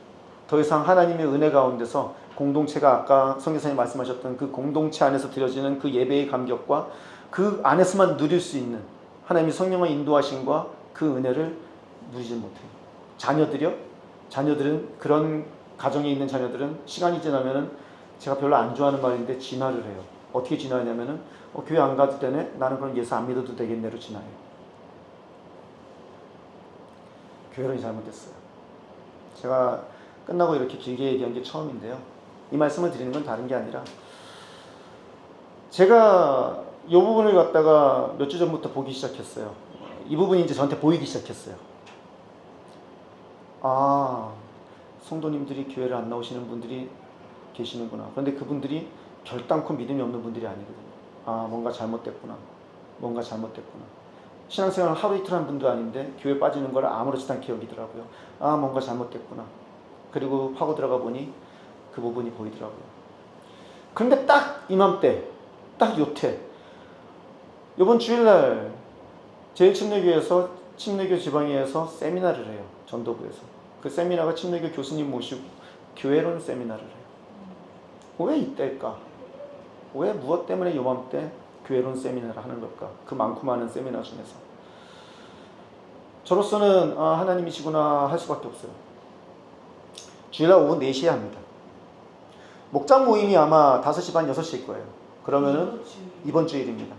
더 이상 하나님의 은혜 가운데서 공동체가 아까 성교사님 말씀하셨던 그 공동체 안에서 드려지는 그 예배의 감격과 그 안에서만 누릴 수 있는 하나님의 성령의 인도하심과 그 은혜를 누리지 못해요. 자녀들은 그런 가정에 있는 자녀들은 시간이 지나면은 제가 별로 안 좋아하는 말인데 진화를 해요. 어떻게 진화하냐면은 교회 안 가도 되네? 나는 그럼 예수 안 믿어도 되겠네로 진화해요. 교회론이 잘못됐어요. 제가 끝나고 이렇게 길게 얘기한 게 처음인데요. 이 말씀을 드리는 건 다른 게 아니라 제가 이 부분을 갖다가 몇 주 전부터 보기 시작했어요. 이 부분이 이제 저한테 보이기 시작했어요. 성도님들이 교회를 안 나오시는 분들이 계시는구나. 그런데 그분들이 결단코 믿음이 없는 분들이 아니거든요. 뭔가 잘못됐구나. 뭔가 잘못됐구나. 신앙생활을 하루 이틀 한 분도 아닌데 교회 빠지는 걸 아무렇지도 않게 여기더라고요. 뭔가 잘못됐구나. 그리고 파고 들어가 보니 그 부분이 보이더라고요. 그런데 딱 이맘때, 딱 요때, 이번 주일날 제일침례교에서 침례교 지방회에서 세미나를 해요. 전도부에서. 그 세미나가 침례교 교수님 모시고 교회론 세미나를 해요. 왜 이때일까? 왜 무엇 때문에 요맘때 교회론 세미나를 하는 걸까? 그 많고 많은 세미나 중에서. 저로서는 하나님이시구나 할 수밖에 없어요. 주일날 오후 4시에 합니다. 목장 모임이 아마 5시 반, 6시일 거예요. 그러면은 이번 주일입니다.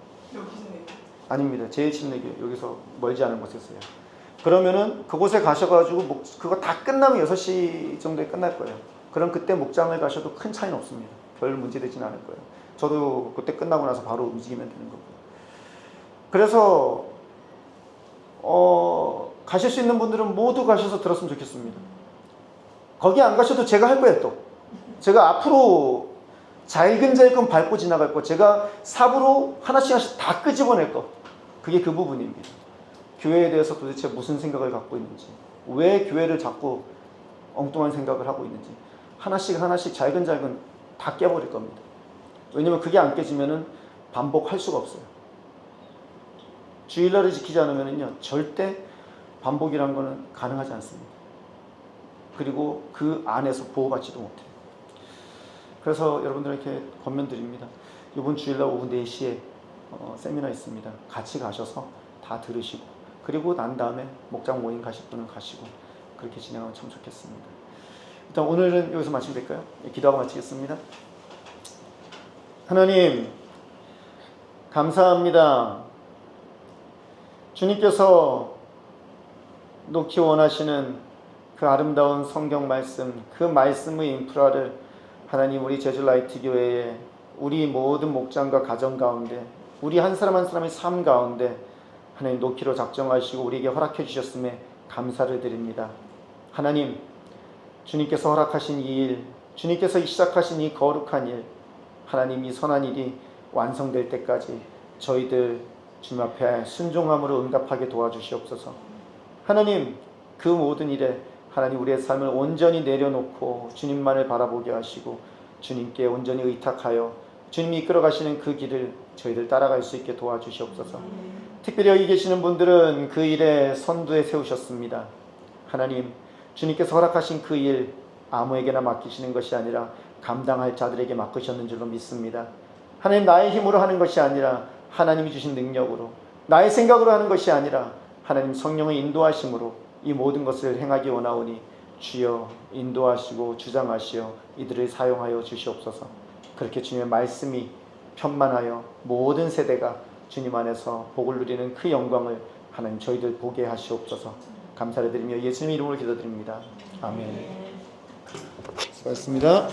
아닙니다. 제일침례교 여기서 멀지 않은 곳에서요. 그러면은 그곳에 가셔가지고 그거 다 끝나면 6시 정도에 끝날 거예요. 그럼 그때 목장을 가셔도 큰 차이는 없습니다. 별 문제 되지는 않을 거예요. 저도 그때 끝나고 나서 바로 움직이면 되는 거고요. 그래서 가실 수 있는 분들은 모두 가셔서 들었으면 좋겠습니다. 거기 안 가셔도 제가 할 거예요. 또 제가 앞으로 잘근잘근 밟고 지나갈 것. 제가 삽으로 하나씩 다 끄집어낼 것. 그게 그 부분입니다. 교회에 대해서 도대체 무슨 생각을 갖고 있는지, 왜 교회를 자꾸 엉뚱한 생각을 하고 있는지 하나씩 잘근잘근 다 깨버릴 겁니다. 왜냐면 그게 안 깨지면은 반복할 수가 없어요. 주일날을 지키지 않으면은요, 절대 반복이라는 거는 가능하지 않습니다. 그리고 그 안에서 보호받지도 못해요. 그래서 여러분들에게 권면드립니다. 이번 주일날 오후 4시에 세미나 있습니다. 같이 가셔서 다 들으시고, 그리고 난 다음에 목장 모임 가실 분은 가시고, 그렇게 진행하면 참 좋겠습니다. 일단 오늘은 여기서 마치면 될까요? 기도하고 마치겠습니다. 하나님, 감사합니다. 주님께서 놓기 원하시는 그 아름다운 성경 말씀, 그 말씀의 인프라를 하나님, 우리 제주 라이트 교회에, 우리 모든 목장과 가정 가운데, 우리 한 사람 한 사람의 삶 가운데 하나님 놓기로 작정하시고 우리에게 허락해 주셨음에 감사를 드립니다. 하나님, 주님께서 허락하신 이 일, 주님께서 시작하신 이 거룩한 일, 하나님, 이 선한 일이 완성될 때까지 저희들 주님 앞에 순종함으로 응답하게 도와주시옵소서. 하나님, 그 모든 일에 하나님, 우리의 삶을 온전히 내려놓고 주님만을 바라보게 하시고 주님께 온전히 의탁하여 주님이 이끌어 가시는 그 길을 저희들 따라갈 수 있게 도와주시옵소서. 특별히 여기 계시는 분들은 그 일에 선두에 세우셨습니다. 하나님, 주님께서 허락하신 그 일 아무에게나 맡기시는 것이 아니라 감당할 자들에게 맡기셨는 줄로 믿습니다. 하나님, 나의 힘으로 하는 것이 아니라 하나님이 주신 능력으로, 나의 생각으로 하는 것이 아니라 하나님 성령의 인도하심으로 이 모든 것을 행하기 원하오니 주여 인도하시고 주장하시어 이들을 사용하여 주시옵소서. 그렇게 주님의 말씀이 편만하여 모든 세대가 주님 안에서 복을 누리는 그 영광을 하나님 저희들 보게 하시옵소서. 감사를 드리며 예수님 이름으로 기도드립니다. 아멘. 수고하셨습니다.